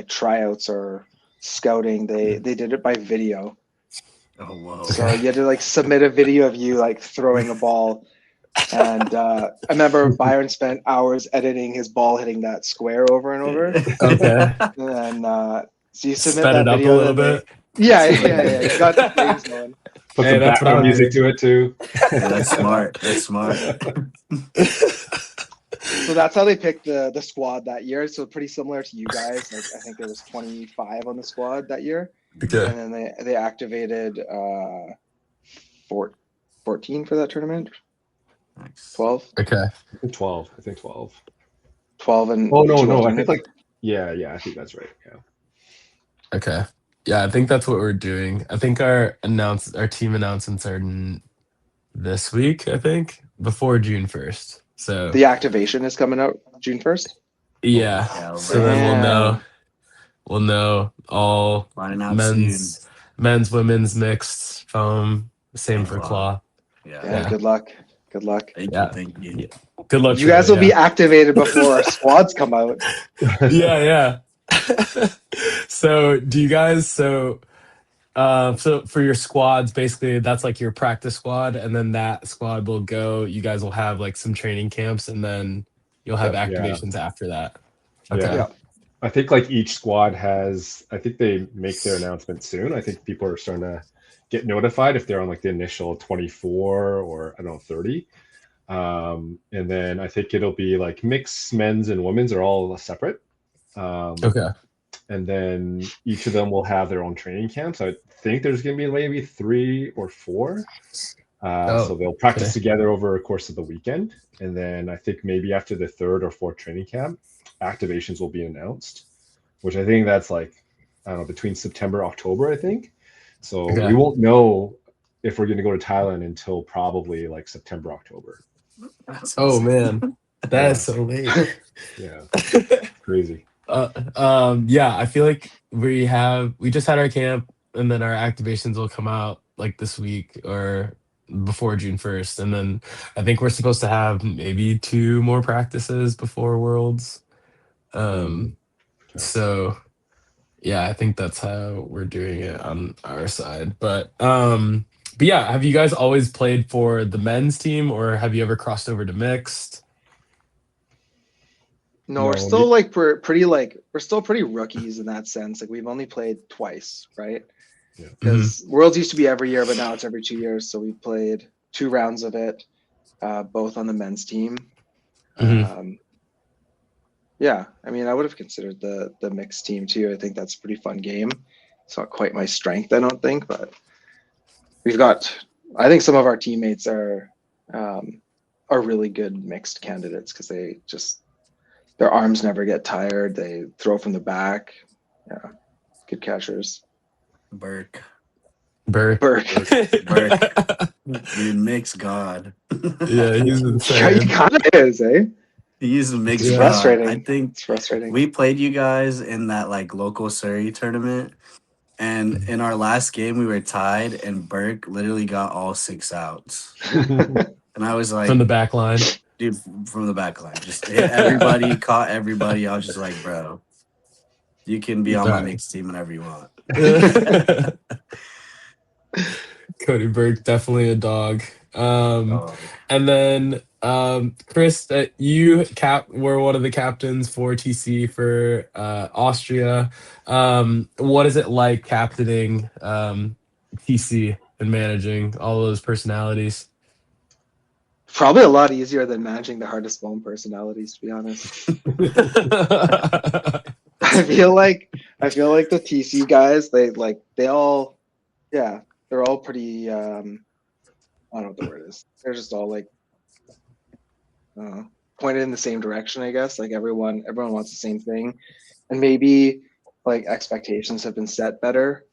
tryouts or scouting, they did it by video. Oh whoa. So you had to like submit a video of you like throwing a ball. And I remember Byron spent hours editing his ball hitting that square over and over. Okay. And so you submit Sped that it up a video. little then bit. Yeah. You got the things going. Put Hey, some that's what I background would music do. to it too. Yeah, that's smart. That's smart. So that's how they picked the squad that year. So pretty similar to you guys. Like I think there was 25 on the squad that year. Okay. And then they activated 14 for that tournament. Nice. 12. Okay. I think 12. 12 and Oh two no, I think alternates. like I think that's right. Yeah. Okay. Yeah, I think that's what we're doing. I think our team announcements are this week, I think. before June 1st. So The activation is coming out June 1st. yeah. Yeah, So then Damn. we'll know all finding out soon. men's, women's, mixed, foam, same And for claw. claw. Yeah. Yeah, good luck. Good luck. Thank Yeah. you. Thank you. Yeah. Good luck. You guys for will it, be activated before our squads come out. yeah. So do you guys so for your squads, basically that's like your practice squad, and then that squad will go, you guys will have like some training camps, and then you'll have Yeah. activations after that. Yeah. Okay. Yeah. I think like each squad has, I think they make their announcement soon. I think people are starting to get notified if they're on like the initial 24 or I don't know, 30. And then I think it'll be like mixed men's and women's are all separate. Okay. And then each of them will have their own training camps. I think there's going to be maybe 3 or 4. So they'll practice together over the course of the weekend. And then I think maybe after the 3rd or 4th training camp, activations will be announced, which I think that's like, I don't know, between September, October, I think. So Okay. we won't know if we're going to go to Thailand until probably like September, October. Oh man, that is so late. Yeah. Crazy. Yeah, I feel like we just had our camp, and then our activations will come out like this week or before June 1st, and then I think we're supposed to have maybe 2 more practices before Worlds. Okay. So yeah, I think that's how we're doing it on our side. But yeah, have you guys always played for the men's team, or have you ever crossed over to mixed? No, No, we're still we're still pretty rookies in that sense. Like we've only played twice, right? Yeah. Because Worlds used to be every year, but now it's every 2 years. So we played 2 rounds of it, both on the men's team. Mhm. Yeah, I mean, I would have considered the mixed team too. I think that's a pretty fun game. It's not quite my strength, I don't think, but we've got. I think some of our teammates are really good mixed candidates because they just their arms never get tired. They throw from the back. Yeah, good catchers. Burke. Burke. Dude, mix god. Yeah, he's Yeah, insane. he kind of is, eh? He's a mixed It's god. frustrating. I think It's frustrating. we played you guys in that like local Surrey tournament, and in our last game we were tied, and Burke literally got all 6 outs, and I was like, From the back line. dude, from the back line, just hit everybody, caught everybody. I was just like, bro, you can be on my mixed team whenever you want. Cody Burke, definitely a dog. And then Chris, you were one of the captains for TC for Austria. What is it like captaining TC and managing all those personalities? Probably a lot easier than managing the hardest bone personalities, to be honest. I feel like the TC guys, they're all pretty I don't know what the word is. They're just all like pointed in the same direction, I guess. Like everyone wants the same thing. And maybe like expectations have been set better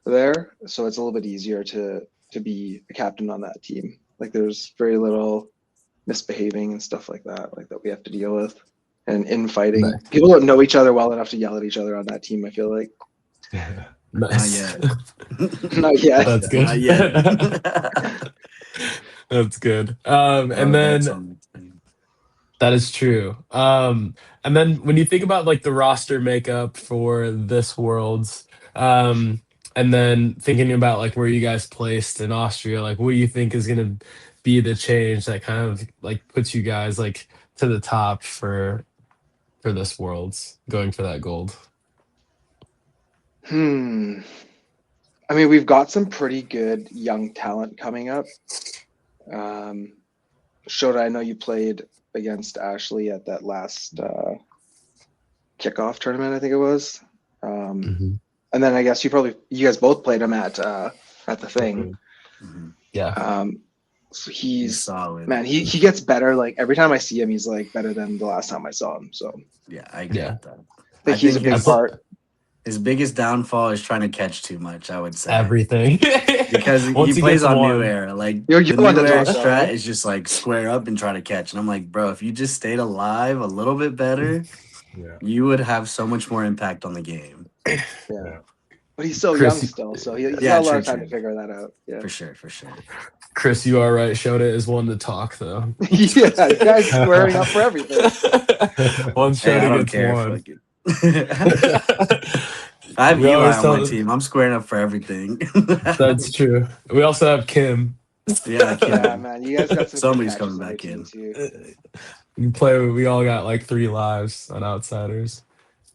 there. So it's a little bit easier to be a captain on that team. Like there's very little misbehaving and stuff like that we have to deal with. And infighting. Nice. People don't know each other well enough to yell at each other on that team, I feel like. Nice. Not yet. That's good. Not yet. That's good. And then that is true. And then when you think about like the roster makeup for this Worlds, and then thinking about like where you guys placed in Austria, like what do you think is gonna be the change that kind of like puts you guys like to the top for this Worlds, going for that gold? I mean, we've got some pretty good young talent coming up. Shota, I know you played against Ashley at that last kickoff tournament, I think it was. And then I guess you guys both played him at the thing. Yeah. So he's solid. Man, he gets better. Like every time I see him, he's like better than the last time I saw him. So yeah, I get that. I think he's a big part. His biggest downfall is trying to catch too much, I would say. Everything. because Once he he plays gets on one. new era. Like You're the one new to era talk, strat though. is just like square up and try to catch. And I'm like, bro, if you just stayed alive a little bit better, Yeah. you would have so much more impact on the game. Yeah. But he's so young Chris, still, so he's Yeah, got a lot true, of time to true. figure that out. Yeah. For sure, for sure. Chris, you are right. Showed it as one to talk though. Yeah, guys squaring up for everything. Once Hey, I Showed don't gets care. one. Fuck it. I have We Eli always on my tell team. I'm squaring up for everything. that's true. We also have Kim. Yeah, Yeah, Kim. man, you guys got some good Somebody's catches coming on your back team in. too. We play. We all got like 3 lives on outsiders.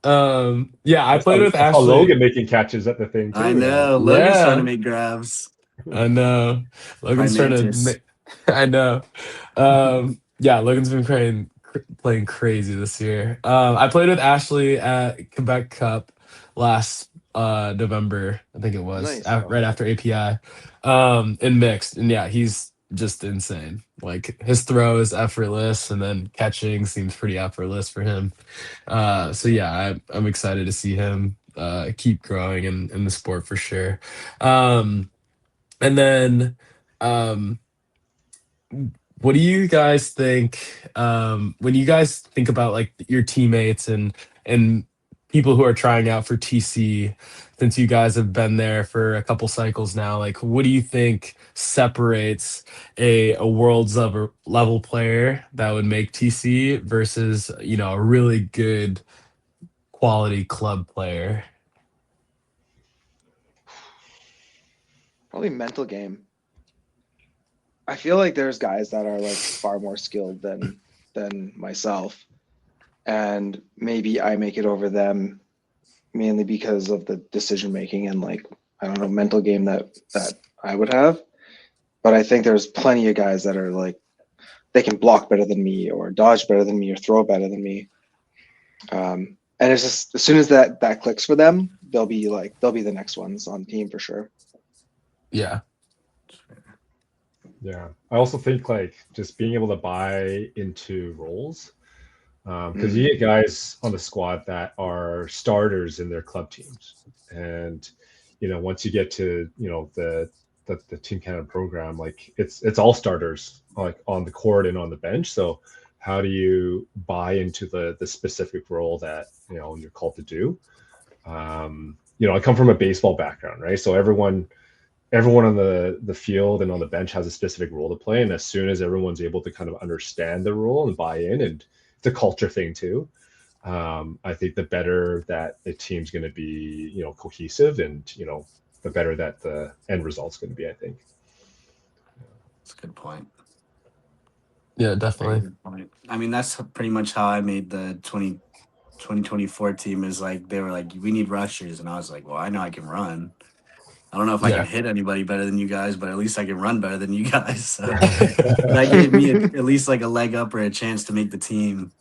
Yeah, I played with I saw Ashley. Logan making catches at the thing too. I know. Yeah. Logan's trying to make grabs. I know. Prime Logan's trying to Mantis. I know. Yeah, Logan's been playing crazy this year. I played with Ashley at Quebec Cup last November, I think it was, Nice. right after API. In mixed. And yeah, he's just insane. Like his throw is effortless and then catching seems pretty effortless for him. So yeah, I'm excited to see him keep growing in the sport for sure. And then, um, what do you guys think when you guys think about like your teammates and people who are trying out for TC, since you guys have been there for a couple cycles now, like what do you think separates a world's level player that would make TC versus, a really good quality club player? Probably mental game. I feel like there's guys that are like far more skilled than myself, and maybe I make it over them mainly because of the decision making and like I don't know mental game that I would have. But I think there's plenty of guys that are like they can block better than me or dodge better than me or throw better than me. And it's just as soon as that clicks for them, they'll be the next ones on team for sure. Yeah. Yeah, I also think like just being able to buy into roles, because you get guys on the squad that are starters in their club teams, and once you get to the Team Canada program, like it's all starters like on the court and on the bench. So how do you buy into the specific role that you're called to do? I come from a baseball background, right? So everyone on the field and on the bench has a specific role to play, and as soon as everyone's able to kind of understand the role and buy in, and it's a culture thing too, I think the better that the team's going to be cohesive, and the better that the end result's going to be, I think. That's a good point. Yeah, Very definitely. good point. I mean, that's pretty much how I made the 2024 team. Is like they were like, we need rushers, and I was like, well, I know I can run. I don't know if I can Yeah. hit anybody better than you guys, but at least I can run better than you guys. So that gave me at least like a leg up or a chance to make the team.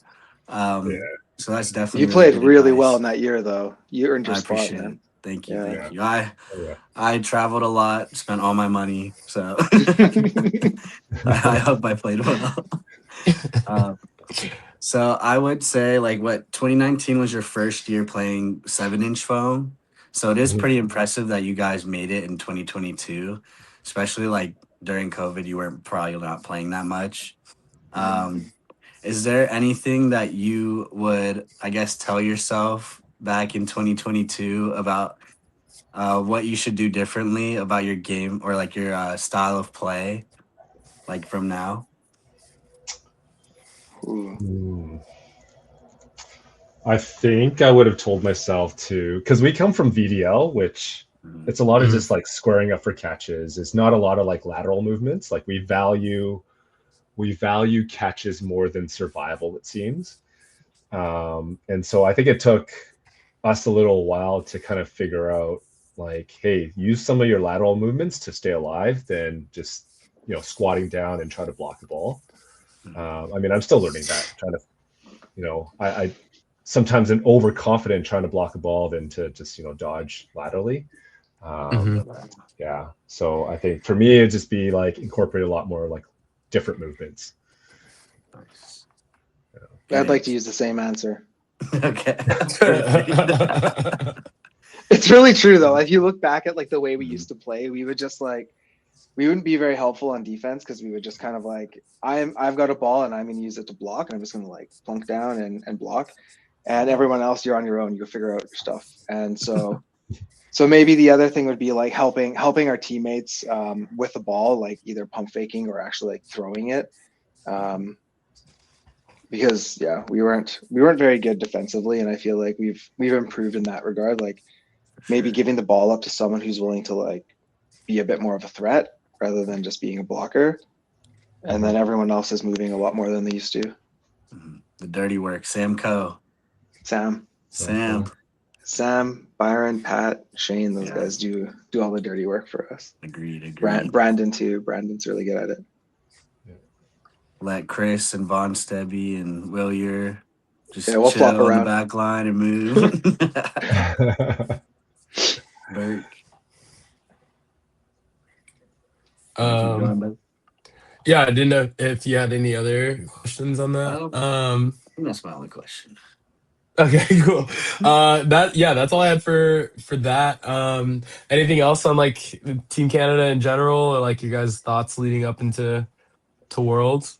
Yeah. So that's definitely You really played good really advice. well in that year, though. You earned your I spot, appreciate it. man. Thank you, Yeah. thank you. I Oh, yeah. I traveled a lot, spent all my money, so I hope I played well. So I would say like what 2019 was your first year playing 7-inch foam. So it is Mhm. pretty impressive that you guys made it in 2022, especially like during COVID, you weren't probably not playing that much. Is there anything that you would, I guess, tell yourself back in 2022 about what you should do differently about your game or like your style of play, like from now? Ooh. I think I would have told myself to, because we come from VDL, which Mhm. it's a lot of Mhm. just like squaring up for catches. It's not a lot of like lateral movements. Like we value catches more than survival, it seems. And so I think it took us a little while to kind of figure out like, hey, use some of your lateral movements to stay alive than just squatting down and try to block the ball. I mean, I'm still learning that, trying to I sometimes am overconfident trying to block a ball than to just dodge laterally. Mhm. Yeah, so I think for me it'd just be like incorporate a lot more like different movements. Nice. I'd like to use the same answer. Okay. Perfect. It's really true though. If you look back at like the way we used to play, we would just like we wouldn't be very helpful on defense because we would just kind of like I've got a ball and I'm going to use it to block and I'm just going to like plunk down and block, and everyone else you're on your own. You figure out your stuff. And so maybe the other thing would be like helping our teammates with the ball, like either pump faking or actually like throwing it. Because yeah, we weren't very good defensively, and I feel like we've improved in that regard. Like maybe giving the ball up to someone who's willing to like be a bit more of a threat rather than just being a blocker. And then everyone else is moving a lot more than they used to. The dirty work. Sam, Sam, Byron, Pat, Shane, those guys do all the dirty work for us. Agreed. Brandon too. Brandon's really good at it. Let Chris and Von Stebby and Willier just we'll chill flop on around the back line and move. Burke. Yeah, I didn't know if you had any other questions on that. That's my only question. Okay, cool. That's all I had for that. Anything else on like Team Canada in general, or like your guys' thoughts leading up into Worlds?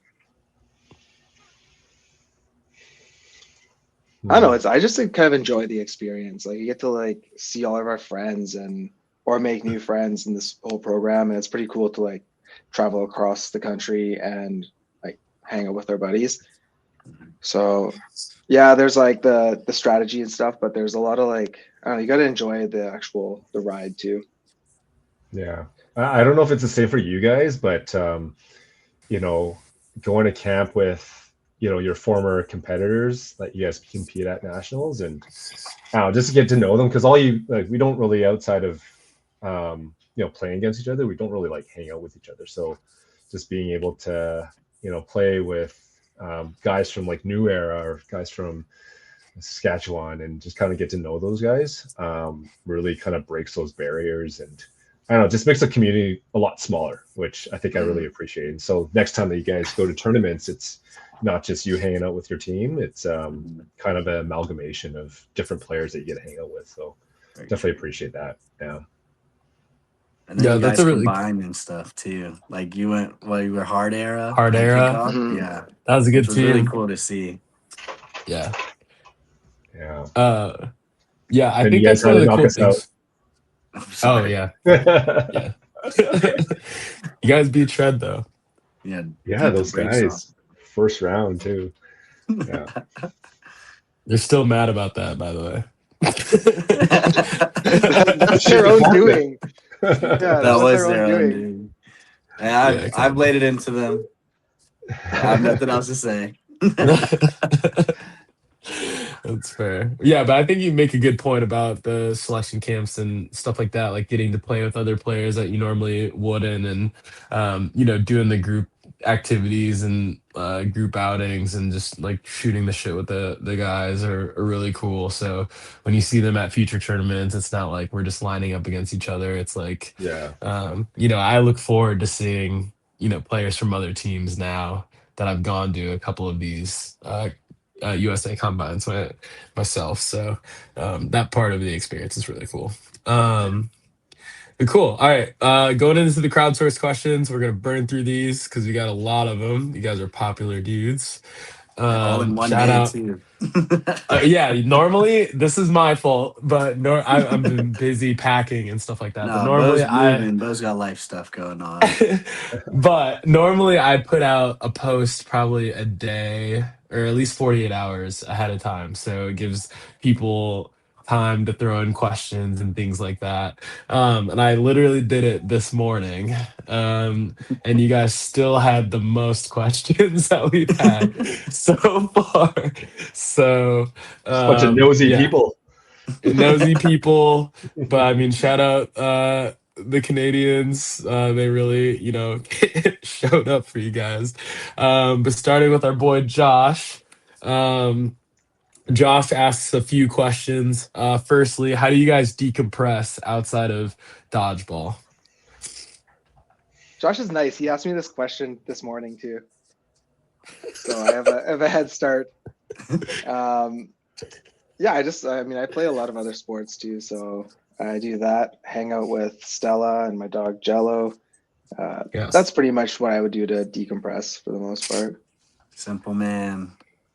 I don't know. I just like, kind of enjoy the experience. Like you get to like see all of our friends or make new friends in this whole program, and it's pretty cool to like travel across the country and like hang out with our buddies. So yeah, there's like the strategy and stuff, but there's a lot of like I don't know, you got to enjoy the ride too. Yeah, I don't know if it's the same for you guys, but you know, going to camp with your former competitors that you guys compete at nationals, and just to get to know them, because we don't really, outside of playing against each other, we don't really like hang out with each other. So just being able to play with guys from like New Era or guys from Saskatchewan and just kind of get to know those guys really kind of breaks those barriers, and I don't know, just makes the community a lot smaller, which I think I really appreciate. And so next time that you guys go to tournaments, it's not just you hanging out with your team. It's kind of an amalgamation of different players that you get to hang out with. So definitely appreciate that. Yeah. And then you guys combined and stuff too. Like you were Hard Era. Mm-hmm. Yeah. That was a good team. Really cool to see. Yeah. Yeah. I think that's one of the cool things. Oh yeah. Yeah. You guys beat Shred though. Yeah. Yeah, those guys. First round too. Yeah. They're still mad about that, by the way. That's their own doing. Yeah, that was their own doing. I bladed into them. I have nothing else to say. That's fair. Yeah, but I think you make a good point about the selection camps and stuff like that, like getting to play with other players that you normally wouldn't, and doing the group activities and group outings and just like shooting the shit with the guys are really cool. So when you see them at future tournaments, it's not like we're just lining up against each other. It's like I look forward to seeing players from other teams now that I've gone to a couple of these USA combines myself. So that part of the experience is really cool. Cool. All right. Going into the crowdsourced questions, we're gonna burn through these because we got a lot of them. You guys are popular dudes. All in one shout day out. too. Yeah. Normally, this is my fault, but I've been busy packing and stuff like that. No, but normally, Bo's got life stuff going on. But normally, I put out a post probably a day or at least 48 hours ahead of time, so it gives people time to throw in questions and things like that. And I literally did it this morning. And you guys still had the most questions that we've had so far. So bunch of nosy people. Nosy people. But I mean, shout out the Canadians. They really, showed up for you guys. But starting with our boy Josh. Josh asks a few questions. Firstly, how do you guys decompress outside of dodgeball? Josh is nice. He asked me this question this morning too, so I have a head start. Yeah, I mean, I play a lot of other sports too. So I do that, hang out with Stella and my dog Jello. That's Yes. pretty much what I would do to decompress for the most part. Simple man.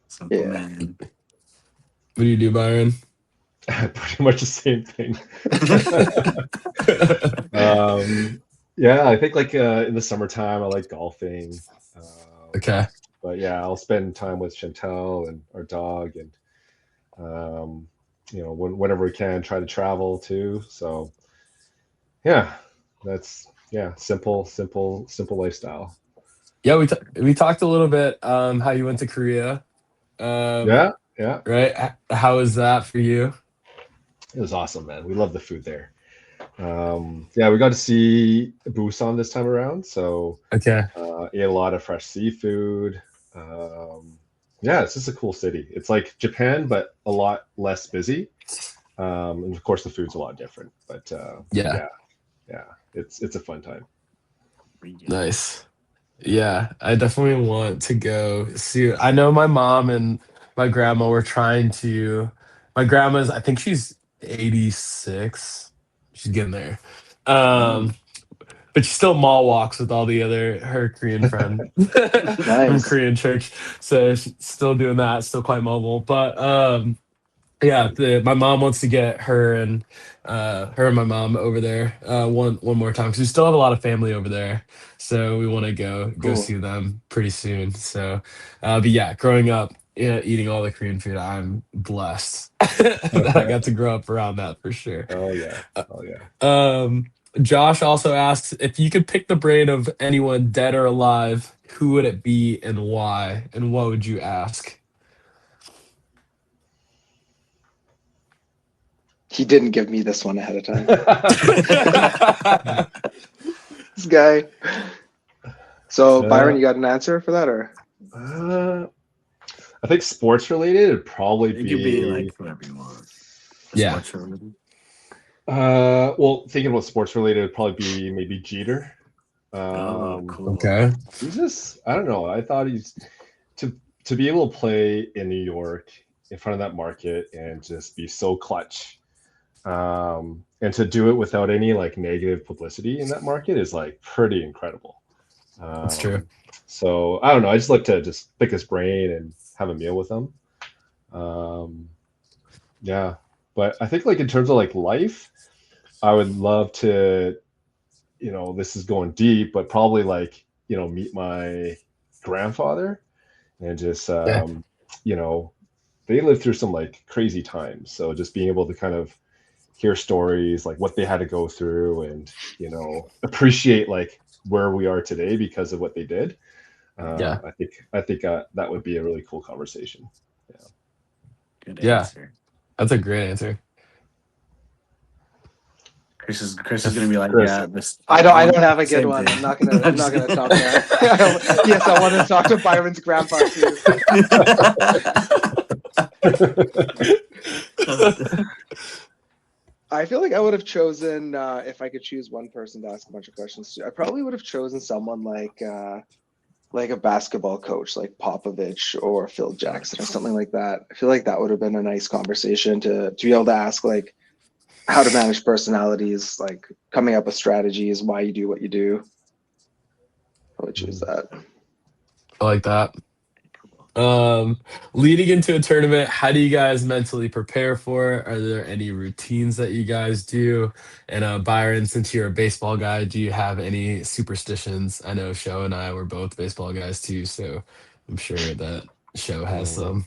Simple Yeah. man. What do you do, Byron? Pretty much the same thing. Yeah, I think like in the summertime, I like golfing. Okay. But yeah, I'll spend time with Chantel and our dog, and whenever we can, try to travel too. So yeah, that's simple lifestyle. Yeah, we talked a little bit how you went to Korea. Um, Yeah, yeah, right? How was that for you? it was awesome, man. We love the food there. Yeah, we got to see Busan this time around, so Okay. ate a lot of fresh seafood. Yeah, it's just a cool city. It's like Japan, but a lot less busy. And of course, the food's a lot different. But Yeah. yeah, yeah, it's a fun time. Nice. Yeah, I definitely want to go see. I know my mom and my grandma were trying to. My grandma's, I think she's 86. She's getting there. Um, but she still mall walks with all the other her Korean friend from Nice. Korean church. So she's still doing that, still quite mobile. But yeah, my mom wants to get her and my mom over there one more time because we still have a lot of family over there, so we want to go Cool. see them pretty soon. So, but yeah, growing up, yeah, eating all the Korean food, I'm blessed that I got to grow up around that for sure. Oh yeah, Uh, oh yeah. Um, Josh also asks if you could pick the brain of anyone dead or alive, who would it be and why, and what would you ask? He didn't give me this one ahead of time. This guy. So Byron, you got an answer for that, or? I think sports related would probably It could be be. like whatever you want. Yeah. Sports related. Well, thinking about sports related, it'd probably be maybe Jeter. Oh, cool. Okay. He's just, I don't know. I thought he's to be able to play in New York in front of that market and just be so clutch, and to do it without any like negative publicity in that market is like pretty incredible. That's true. So I don't know. I just like to just pick his brain and have a meal with him. Um, yeah, but I think like in terms of like life, I would love to, this is going deep, but probably like, meet my grandfather and just, Yeah. they lived through some like crazy times. So just being able to kind of hear stories, like what they had to go through and, appreciate like where we are today because of what they did. Yeah. I think that would be a really cool conversation. Yeah. Good Yeah. answer. That's a great answer. Chris is gonna be like, Chris. yeah, this. I don't have a good Same one. thing. I'm not gonna top that. Yes, I want to talk to Byron's grandpa too. I feel like I would have chosen if I could choose one person to ask a bunch of questions to. I probably would have chosen someone like a basketball coach, like Popovich or Phil Jackson or something like that. I feel like that would have been a nice conversation to be able to ask like how to manage personalities, like coming up with strategies, why you do what you do. I would choose that. I like that. Leading into a tournament, how do you guys mentally prepare for it? Are there any routines that you guys do? And Byron, since you're a baseball guy, do you have any superstitions? I know Show and I were both baseball guys too, so I'm sure that Show has some.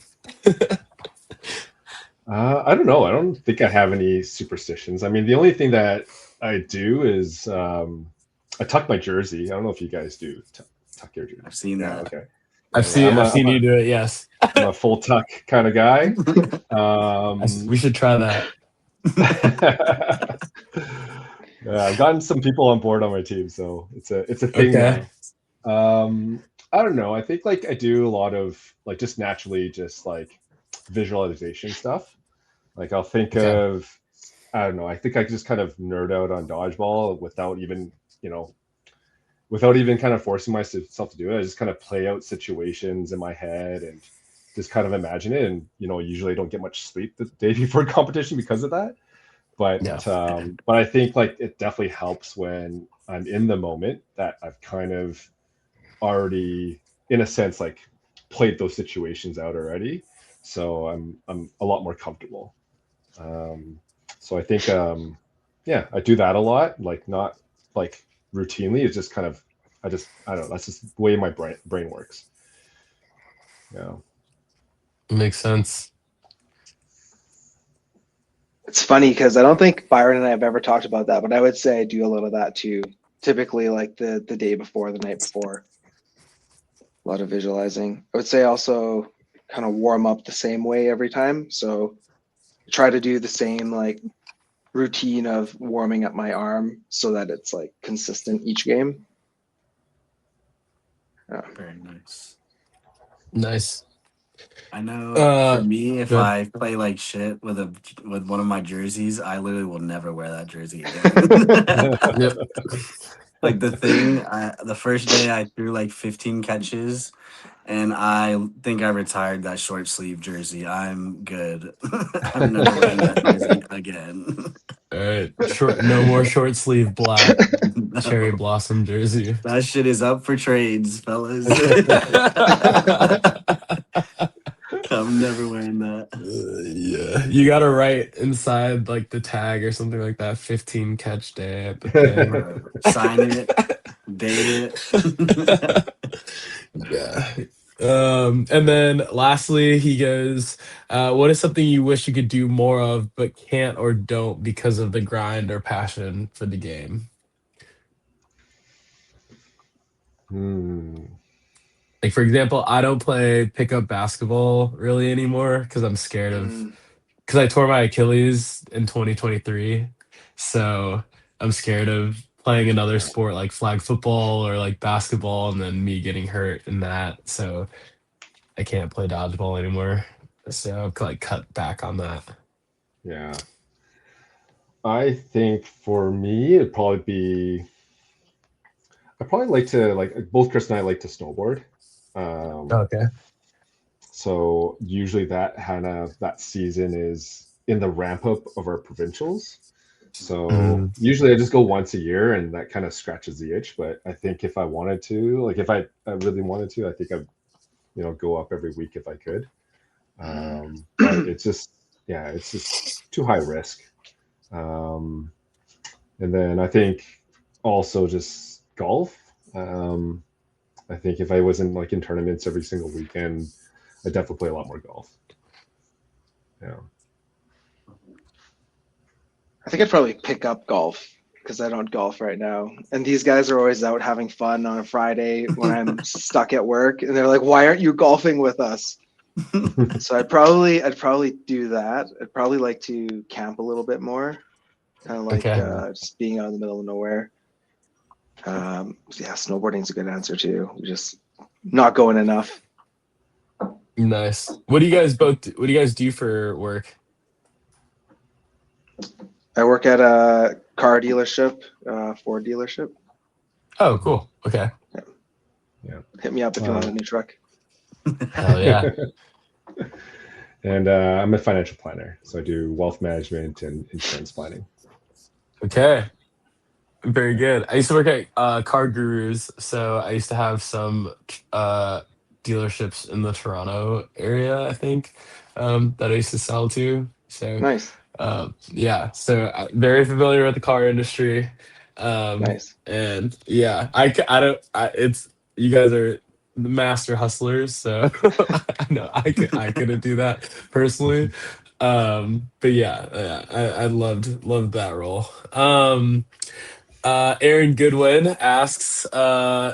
I don't know. I don't think I have any superstitions. I mean, the only thing that I do is I tuck my jersey. I don't know if you guys do tuck your jersey. I've seen Yeah, that. okay. I've seen you do it. Yes, I'm a full tuck kind of guy. we should try that. Yeah, I've gotten some people on board on my team, so it's a thing Okay. now. I don't know. I think like I do a lot of like just naturally just like visualization stuff. Like I'll think Okay. of, I don't know. I think I just kind of nerd out on dodgeball without even, kind of forcing myself to do it. I just kind of play out situations in my head and just kind of imagine it. And usually I don't get much sleep the day before competition because of that. But Yeah. but I think like it definitely helps when I'm in the moment that I've kind of already, in a sense, like played those situations out already. So I'm a lot more comfortable. So I think I do that a lot, like not like routinely. It's just kind of I don't know. That's just the way my brain works. Yeah. Makes sense. It's funny because I don't think Byron and I have ever talked about that, but I would say I do a little of that too. Typically, like the day before, the night before, a lot of visualizing. I would say also kind of warm up the same way every time. So try to do the same like routine of warming up my arm so that it's like consistent each game. Very nice. Nice. I know for Uh, me, if good. I play like shit with one of my jerseys, I literally will never wear that jersey again. Yep. Like the first day I threw like 15 catches, and I think I retired that short sleeve jersey. I'm good. I'm never wearing that jersey again. All right. No more short sleeve black cherry No. blossom jersey. That shit is up for trades, fellas. I'm never wearing that. Yeah, you gotta write inside like the tag or something like that. 15 catch day at the thing. Sign it, date it. Yeah. And then lastly, he goes, what is something you wish you could do more of but can't or don't because of the grind or passion for the game? Like for example, I don't play pickup basketball really anymore because I'm scared of because I tore my Achilles in 2023. So I'm scared of playing another sport like flag football or like basketball and then me getting hurt in that. So I can't play dodgeball anymore. So I've like cut back on that. Yeah. I think for me, it'd probably be. I probably like to like both Chris and I like to snowboard. Okay. So usually that season is in the ramp up of our provincials. So usually I just go once a year and that kind of scratches the itch. But I think if I wanted to, like if I really wanted to, I think I'd go up every week if I could. But it's just too high risk. And then I think also just golf. I think if I wasn't like in tournaments every single weekend, I definitely play a lot more golf. Yeah. I think I'd probably pick up golf because I don't golf right now. And these guys are always out having fun on a Friday when I'm stuck at work, and they're like, "Why aren't you golfing with us?" So I'd probably do that. I'd probably like to camp a little bit more, kind of like just being out in the middle of nowhere. Snowboarding's a good answer too. Just not going enough. Nice. What do you guys do for work? I work at a car dealership, Ford dealership. Oh, cool. Okay. Yeah. Hit me up if you want a new truck. Hell yeah. And I'm a financial planner, so I do wealth management and insurance planning. Okay. Very good. I used to work at Car Gurus, so I used to have some dealerships in the Toronto area, I think, that I used to sell to. So Nice. so very familiar with the car industry. Nice. And yeah, I don't, it's, you guys are the master hustlers, so I know I couldn't do that personally. But yeah, I loved that role. Aaron Goodwin asks,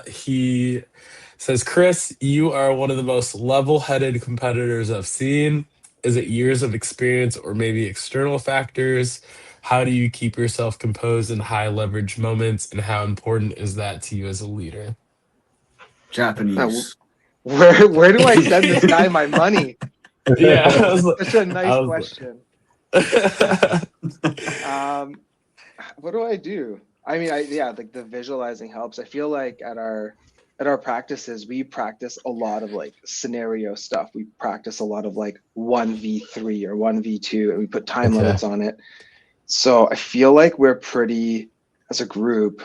he says, Chris, you are one of the most level-headed competitors I've seen. Is it years of experience or maybe external factors? How do you keep yourself composed in high leverage moments, and how important is that to you as a leader? Japanese. Where do I send this guy my money? Yeah, Such a nice question. What do I do? I mean, like the visualizing helps. I feel like at our at our practices, we practice a lot of like scenario stuff. We practice a lot of like 1v3 or 1v2, and we put time Okay. limits on it. So I feel like we're pretty, as a group,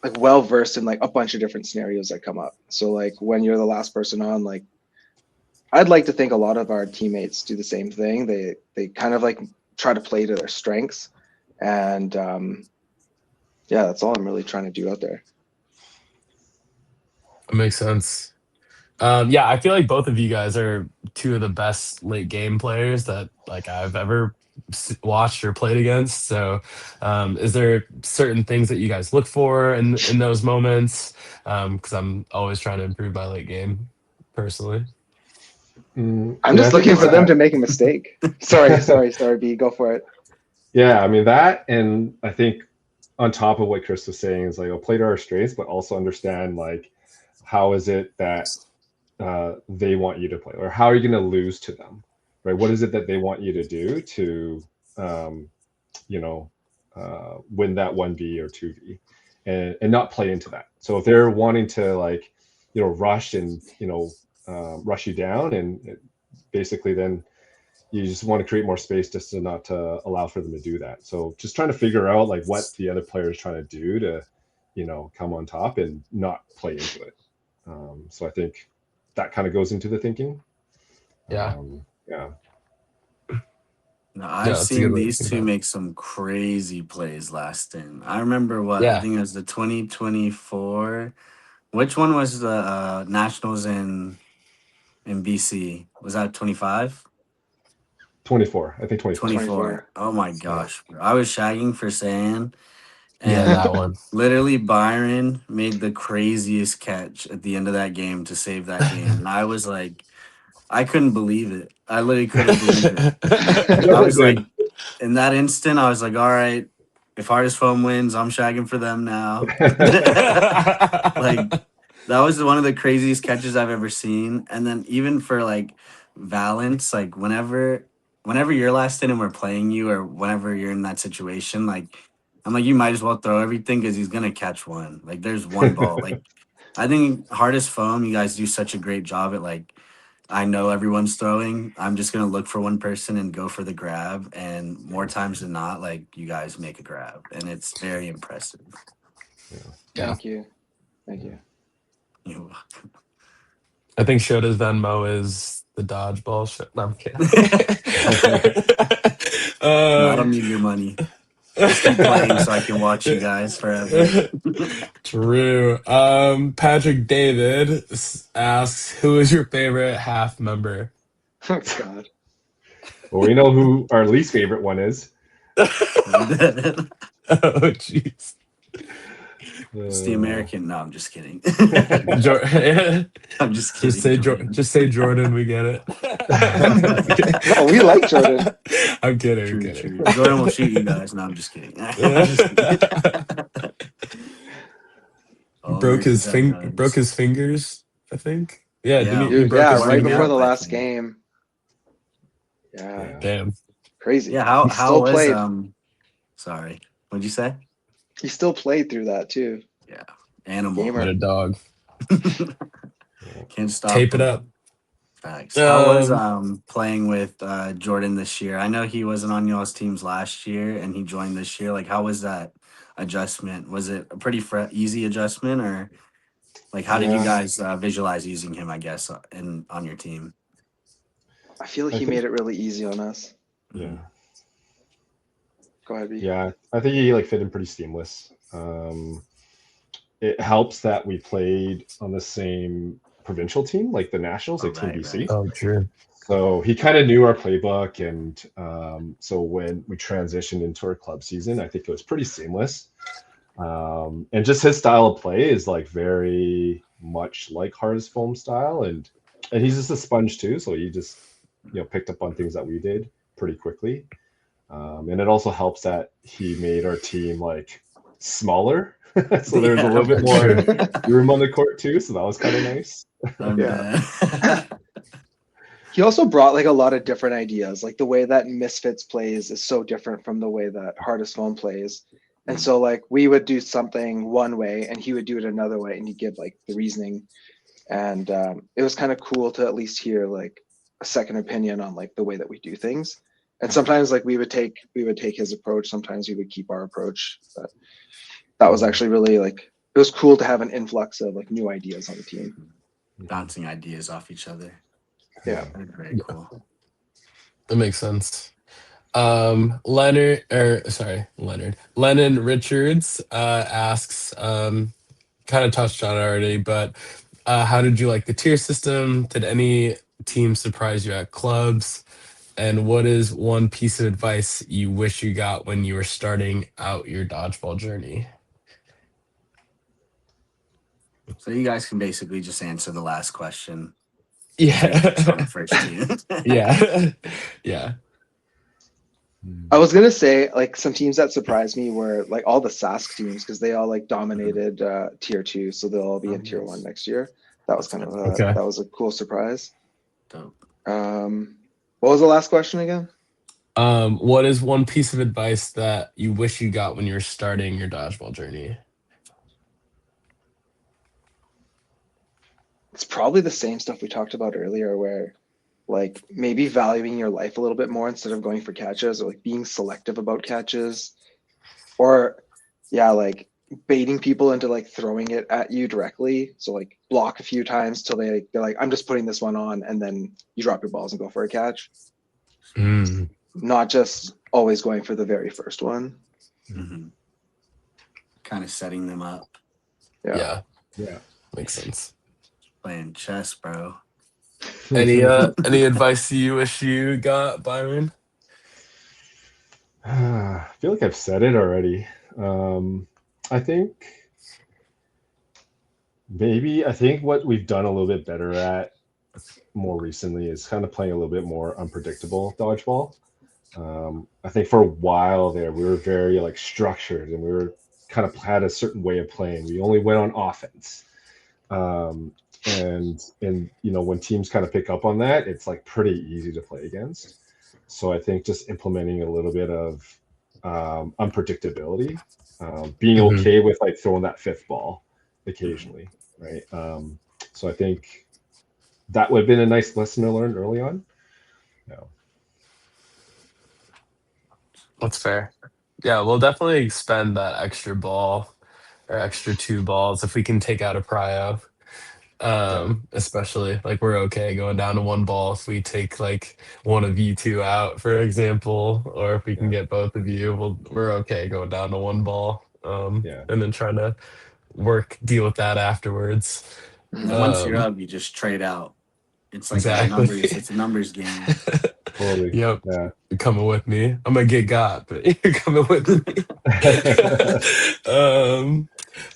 like well versed in like a bunch of different scenarios that come up. So like when you're the last person on, like I'd like to think a lot of our teammates do the same thing. They kind of like try to play to their strengths, and yeah, that's all I'm really trying to do out there. That makes sense. Yeah, I feel like both of you guys are two of the best late game players that like I've ever watched or played against. So, is there certain things that you guys look for in those moments? Because I'm always trying to improve my late game, personally. I'm Yeah, just I think looking it's for them that. to make a mistake. Sorry, B, go for it. Yeah, I mean that, and I think on top of what Chris was saying is like, I'll play to our strengths, but also understand like how is it that they want you to play, or how are you going to lose to them, right? What is it that they want you to do to, um, you know, win that 1v or 2v, and not play into that. So if they're wanting to like, rush and rush you down, and basically then you just want to create more space just to not to allow for them to do that. So just trying to figure out like what the other player is trying to do to, come on top and not play into it. So I think that kind of goes into the thinking. Yeah. Yeah. No, Yeah, I've that's a good seen way to these think two about it. make some crazy plays last stint. I remember I Yeah. think it was the 2024. Which one was the Nationals in BC? Was that 25? 24. I think 24. 24. Oh my gosh. Bro. I was shagging for sand, Yeah, and that one. literally Byron made the craziest catch at the end of that game to save that game. And I was like, I couldn't believe it. I literally couldn't believe it. I was like, in that instant, I was like, all right, if Hardest Foam wins, I'm shagging for them now. Like, that was one of the craziest catches I've ever seen. And then even for like Vallance, like whenever you're last in and we're playing you, or whenever you're in that situation, like I'm like, you might as well throw everything because he's gonna catch one. Like there's one ball. Like I think Hardest Foam, you guys do such a great job at like, I know everyone's throwing. I'm just gonna look for one person and go for the grab. And more times than not, like you guys make a grab, and it's very impressive. Yeah. Thank you. You're welcome. I think Shota's Venmo is the dodgeball shit. No, I'm kidding. No, I don't need your money. Just keep playing so I can watch you guys forever. True. Patrick David asks, "Who is your favorite HaF member?" Oh God. Well, we know who our least favorite one is. Oh, jeez. It's the American. No, I'm just kidding. I'm just kidding. Just say Jordan. We get it. No, we like Jordan. I'm kidding. I'm True, kidding. true. Jordan will shoot you guys. No, I'm just kidding. All Broke Americans have broke guns. his fingers, I think. Yeah, Yeah. didn't he Dude, broke yeah, his right finger? before the I last think. game. Yeah, Damn. crazy. Yeah. He How still was played. Sorry. What'd you say? He still played through that too. Yeah. Animal. Gamer. What a dog. Can't stop Tape it him. up. Facts. How was Um, playing with Jordan this year? I know he wasn't on y'all's teams last year and he joined this year. Like, how was that adjustment? Was it a pretty easy adjustment, or like how did you Yeah, guys visualize using him? I guess on your team. I feel I he think- made it really easy on us. Yeah. Go ahead, B. Yeah, I think he like fit in pretty seamless. It helps that we played on the same provincial team, like the Nationals, like Team Right, BC. right. oh, true. So he kind of knew our playbook, and so when we transitioned into our club season, I think it was pretty seamless. And just his style of play is like very much like Hardest Foam style, and he's just a sponge too. So he just picked up on things that we did pretty quickly. And it also helps that he made our team like smaller, so there's a little bit more room on the court too. So that was kind of nice. Yeah. He also brought like a lot of different ideas. Like the way that Misfits plays is so different from the way that Hardest Foam plays. And so like we would do something one way and he would do it another way, and he'd give like the reasoning. And it was kind of cool to at least hear like a second opinion on like the way that we do things. And sometimes like we would take his approach, sometimes we would keep our approach. But that was actually really like, it was cool to have an influx of like new ideas on the team. Bouncing ideas off each other. Yeah. Very cool. That makes sense. Lennon Richards asks, kind of touched on it already, but how did you like the tier system? Did any team surprise you at clubs? And what is one piece of advice you wish you got when you were starting out your dodgeball journey? So you guys can basically just answer the last question. Yeah. On the first team. Yeah. Yeah. I was gonna say like some teams that surprised me were like all the Sask teams, because they all like dominated tier 2, so they'll all be in tier 1 next year. That was kind of Okay. that was a cool surprise. Dope. What was the last question again? What is one piece of advice that you wish you got when you were starting your dodgeball journey? It's probably the same stuff we talked about earlier, where like maybe valuing your life a little bit more instead of going for catches, or like being selective about catches, or yeah, like baiting people into like throwing it at you directly. So like block a few times till they're like, I'm just putting this one on, and then you drop your balls and go for a catch. Mm. Not just always going for the very first one. Mm-hmm. Kind of setting them up. Yeah. Yeah. Makes sense. Playing chess, bro. Any advice you wish you got, Byron? I feel like I've said it already. I think what we've done a little bit better at more recently is kind of playing a little bit more unpredictable dodgeball. I think for a while there we were very like structured, and we were kind of had a certain way of playing. We only went on offense. And you know, when teams kind of pick up on that, it's like pretty easy to play against. So I think just implementing a little bit of unpredictability, being okay with like throwing that fifth ball occasionally, right? So I think that would have been a nice lesson to learn early on. Yeah. That's fair. Yeah, we'll definitely spend that extra ball or extra 2 balls if we can take out a prio. Especially like we're okay going down to 1 ball if we take like one of you 2 out, for example, or if we can get both of you, we're okay going down to 1 ball. And then trying to deal with that afterwards. And then once you're up, you just trade out. It's like Exactly. it's a numbers game. Totally. Yep. Yeah. You're coming with me. I'm gonna get got, but you're coming with me.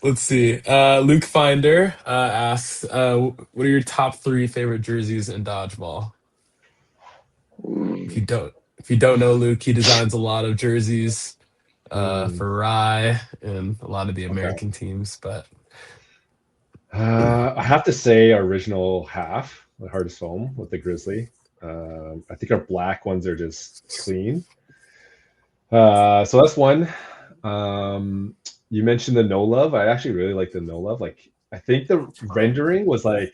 Let's see. Luke Finder asks, "What are your top 3 favorite jerseys in dodgeball?" If you don't know Luke, he designs a lot of jerseys for Rye and a lot of the American teams. But I have to say, our original HaF, the hardest home with the Grizzly. I think our black ones are just clean. So that's one. You mentioned the No Love. I actually really like the No Love. Like, I think the rendering was like,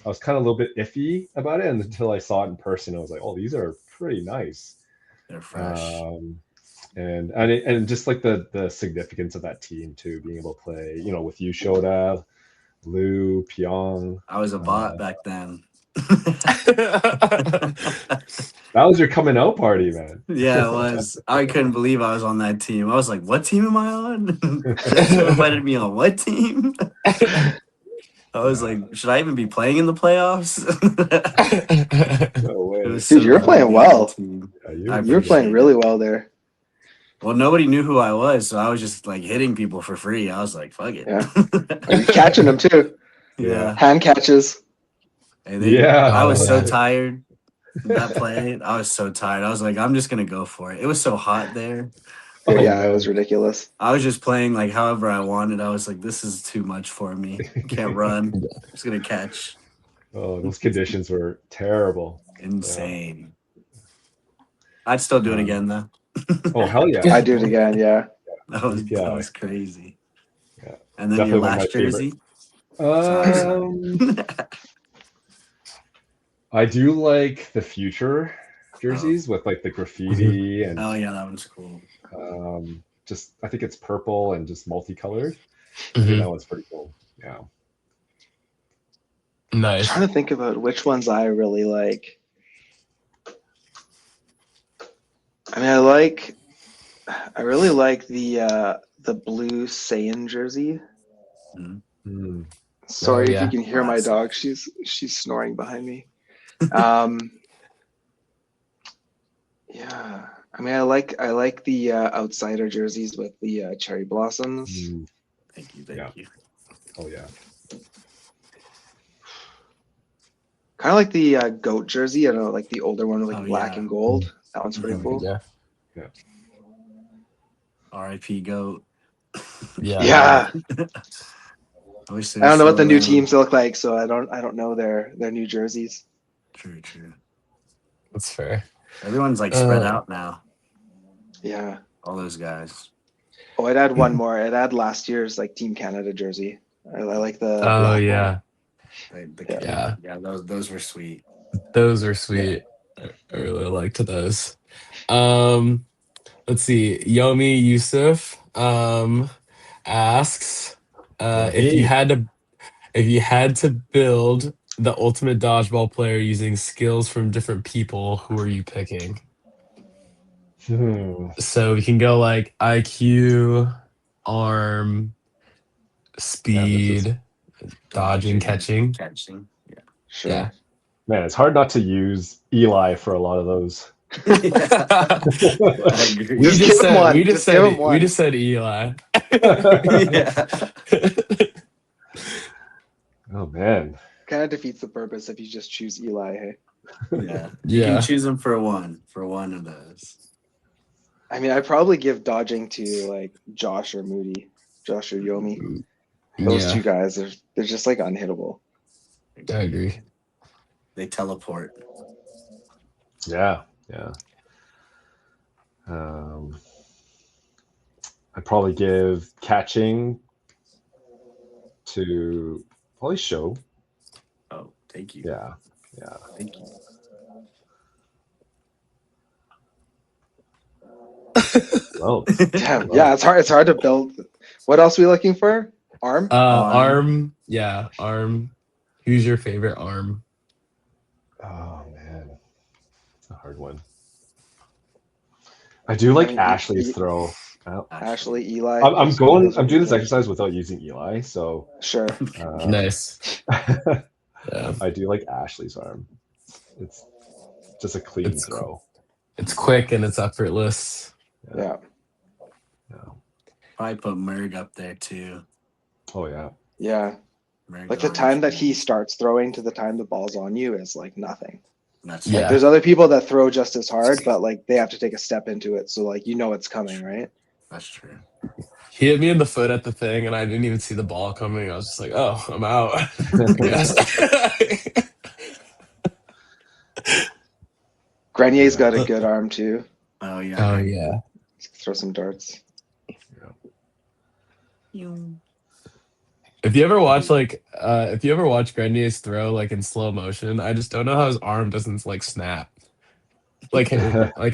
I was kind of a little bit iffy about it, and until I saw it in person, I was like, oh, these are pretty nice. They're fresh. And just like the significance of that team too, being able to play, you know, with you, Shoda, Lou, Pyong. I was a bot back then. That was your coming out party, man. Yeah, it was. I couldn't believe I was on that team. I was like, what team am I on? Who invited me on what team? I was like, should I even be playing in the playoffs? No way. Dude, you're playing well. Yeah, you were playing really well there. Well, nobody knew who I was, so I was just like hitting people for free. I was like, fuck it. Yeah. Are you catching them too? Yeah. Hand catches. I was so tired. That play, I was so tired. I was like, I'm just gonna go for it. It was so hot there. Yeah, it was ridiculous. I was just playing like however I wanted. I was like, this is too much for me. Can't run. I'm just gonna catch. Oh, those conditions were terrible. Insane. I'd still do it again though. Oh hell yeah! I do it again. Yeah. That was crazy. Yeah. And then Definitely your one of my last jersey. favorite. I do like the future jerseys with like the graffiti and Oh yeah, that one's cool. just I think it's purple and just multicolored. I think that one's pretty cool. Yeah. I'm Nice. trying to think about which ones I really like. I mean, I really like the blue Saiyan jersey. Mm. Sorry if yeah. you can hear my That's dog. She's snoring behind me. Yeah. I mean, I like the outsider jerseys with the cherry blossoms. Mm. Thank you. Oh yeah. Kind of like the goat jersey. I don't know, like the older one with like black and gold. That one's pretty cool. Yeah. R.I.P. Goat. Yeah. Yeah. I wish they I don't know were what the still new around. teams look like, so I don't know their new jerseys. True. That's fair. Everyone's like spread out now. Yeah. All those guys. Oh, I'd add one more. I'd add last year's like Team Canada jersey. I like the Oh black yeah. one. Yeah. Those were sweet. Those are sweet. I really liked those. Let's see. Yomi Yusuf asks if you Hey. had to build the ultimate dodgeball player using skills from different people, who are you picking? So we can go like IQ, arm, Yeah, this is speed, dodging, catching. Yeah. Sure. Yeah. man, it's hard not to use Eli for a lot of those. I agree. Just give him one. We Just give him one. said Eli. Yeah. Oh man. Kind of defeats the purpose if you just choose Eli. Hey. Yeah. You can choose them for one of those. I mean, I'd probably give dodging to like Josh or Moody, Josh or Yomi. Those two guys, they're just like unhittable. I agree. They teleport. Yeah. I'd probably give catching to probably show. Oh, thank you. Yeah. Thank you. Well, Damn. Yeah, it's hard. It's hard to build. What else are we looking for? Arm. Arm. Yeah, arm. Who's your favorite arm? Oh man, it's a hard one. I do like I mean, Ashley's throw. Ashley, Eli. I'm doing this good. exercise without using Eli, so Sure. Nice. Yeah. I do like Ashley's arm. It's just a clean throw. It's quick and it's effortless. Yeah. Probably put Merg up there too. Oh yeah. Yeah. Merg Like the time that he starts throwing to the time the ball's on you is like nothing. That's Like there's other people that throw just as hard, but like they have to take a step into it. So like it's coming, right? That's true. He hit me in the foot at the thing and I didn't even see the ball coming. I was just like, oh, I'm out. I guess. Grenier's got a good arm too. Oh yeah. Oh yeah. Throw some darts. If you ever watch Grenier's throw like in slow motion, I just don't know how his arm doesn't like snap. Like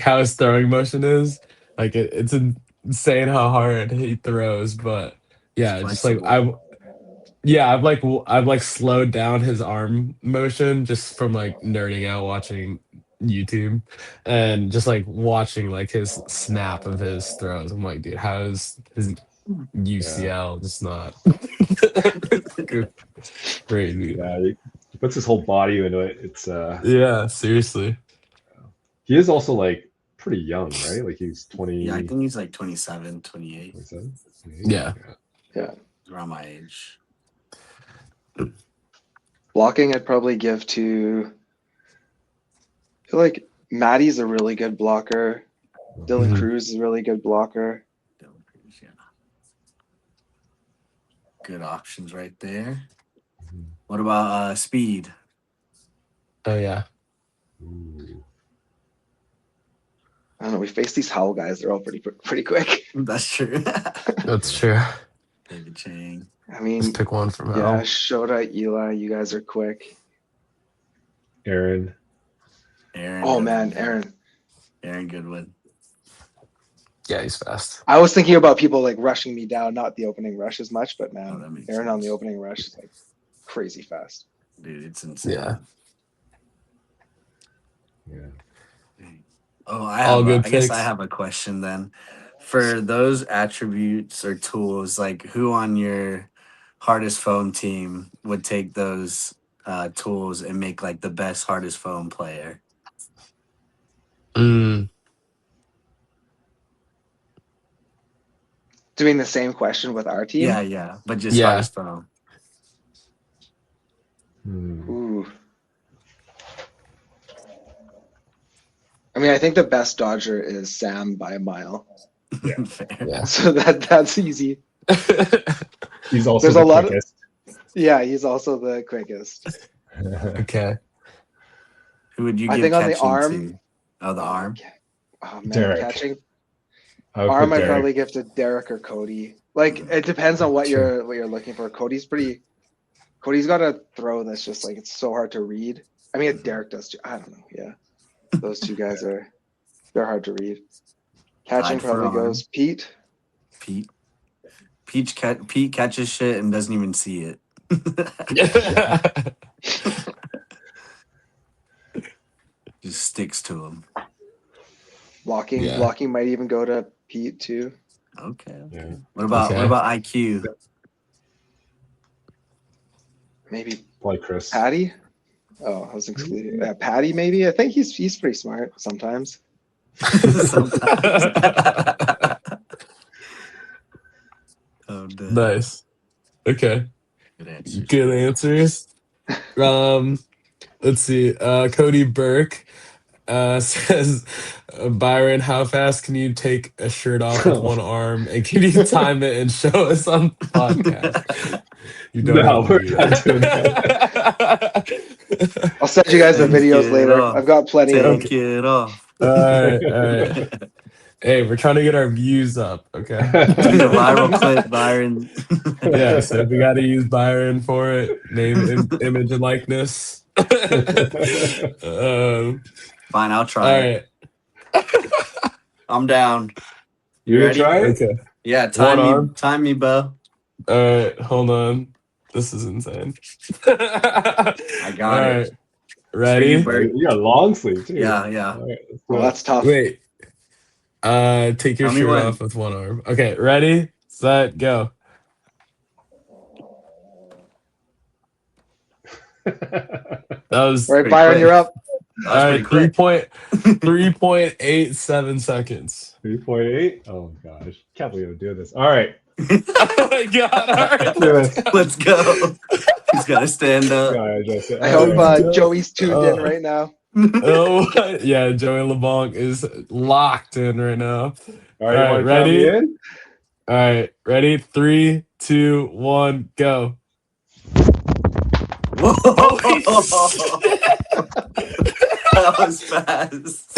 how his throwing motion is. Like it's insane how hard he throws, but yeah, just like I've like slowed down his arm motion just from like nerding out watching YouTube and just like watching like his snap of his throws. I'm like, dude, how is his UCL just not crazy? Yeah, he puts his whole body into it. It's yeah, seriously. He is also like pretty young, right? Like he's 20. Yeah, I think he's like 27, 28. 27? Yeah. Around my age. Blocking, I'd probably give to. I feel like Maddie's a really good blocker. Dylan Cruz is a really good blocker. Dylan Cruz, yeah. Good options right there. What about speed? Oh yeah. Ooh. I don't know. We face these Howl guys. They're all pretty quick. That's true. That's true. David Chang. I mean, Just pick one from yeah, Al. Shota, Eli, you guys are quick. Aaron. Oh man, Aaron. Aaron Goodwin. Yeah, he's fast. I was thinking about people like rushing me down, not the opening rush as much, but man, that makes Aaron on the sense. opening rush is like crazy fast. Dude, it's insane. Yeah. Yeah. Oh, I guess I picks. have a question then. For those attributes or tools, like who on your hardest phone team would take those tools and make like the best hardest phone player? Doing the same question with our team. Yeah, but just Yeah. hardest phone. Ooh. I mean, I think the best dodger is Sam by a mile. Fair. Yeah. So that's easy. He's also There's the a lot of- quickest. Yeah, he's also the quickest. Okay. Who would you I give think on the catching arm- to? Oh, the arm. Oh man, Derek. catching I would arm put I'd Derek. probably give to Derek or Cody. Like it depends on what Sure. you're looking for. Cody's got a throw that's just like it's so hard to read. I mean, Derek does too. I don't know. Yeah, those two guys they're hard to read. Catching Tied for probably arm. goes Pete. Pete. Pete catches shit and doesn't even see it. Just sticks to him. Blocking Yeah. blocking might even go to Pete too. Okay. Yeah. What about IQ? Maybe Probably Chris. Patty. Oh, I was excluded. Patty maybe. I think he's pretty smart sometimes. Sometimes. Oh, damn. Nice. Okay. Good answer. Good answers. Let's see. Cody Burke says, Byron, how fast can you take a shirt off with one arm, and can you time it and show us on the podcast? You don't No, have we're to do not doing that. I'll send you guys the Take videos it later. off. I've got plenty of Take them. it off. All right. Hey, we're trying to get our views up, okay? The viral clip, Byron. Yeah, so we got to use Byron for it. Name, image, and likeness. Fine, I'll All try it. right. I'm down. You ready? gonna try it? Okay. Yeah, One arm. time me, Bo. All right. Hold on. This is insane. I got All it. right. Ready? You got a long sleeve too. Yeah. All right, let's Well, go. that's tough. Wait. Take your Tell me shirt when. off with one arm. Okay. Ready? Set. Go. That was All right, Pretty Byron, quick. you're up. That was pretty quick. 3.87 seconds. 3.8. Oh gosh, can't believe I'm doing this. All right, Oh my god! All right, do this. Let's go. He's got to stand up. I hope right. Joey's tuned in Oh. right now. Oh yeah, Joey LeBlanc is locked in right now. All right, you want to count ready? me in? All right, ready? 3, 2, 1, go. Whoa. Holy That was fast.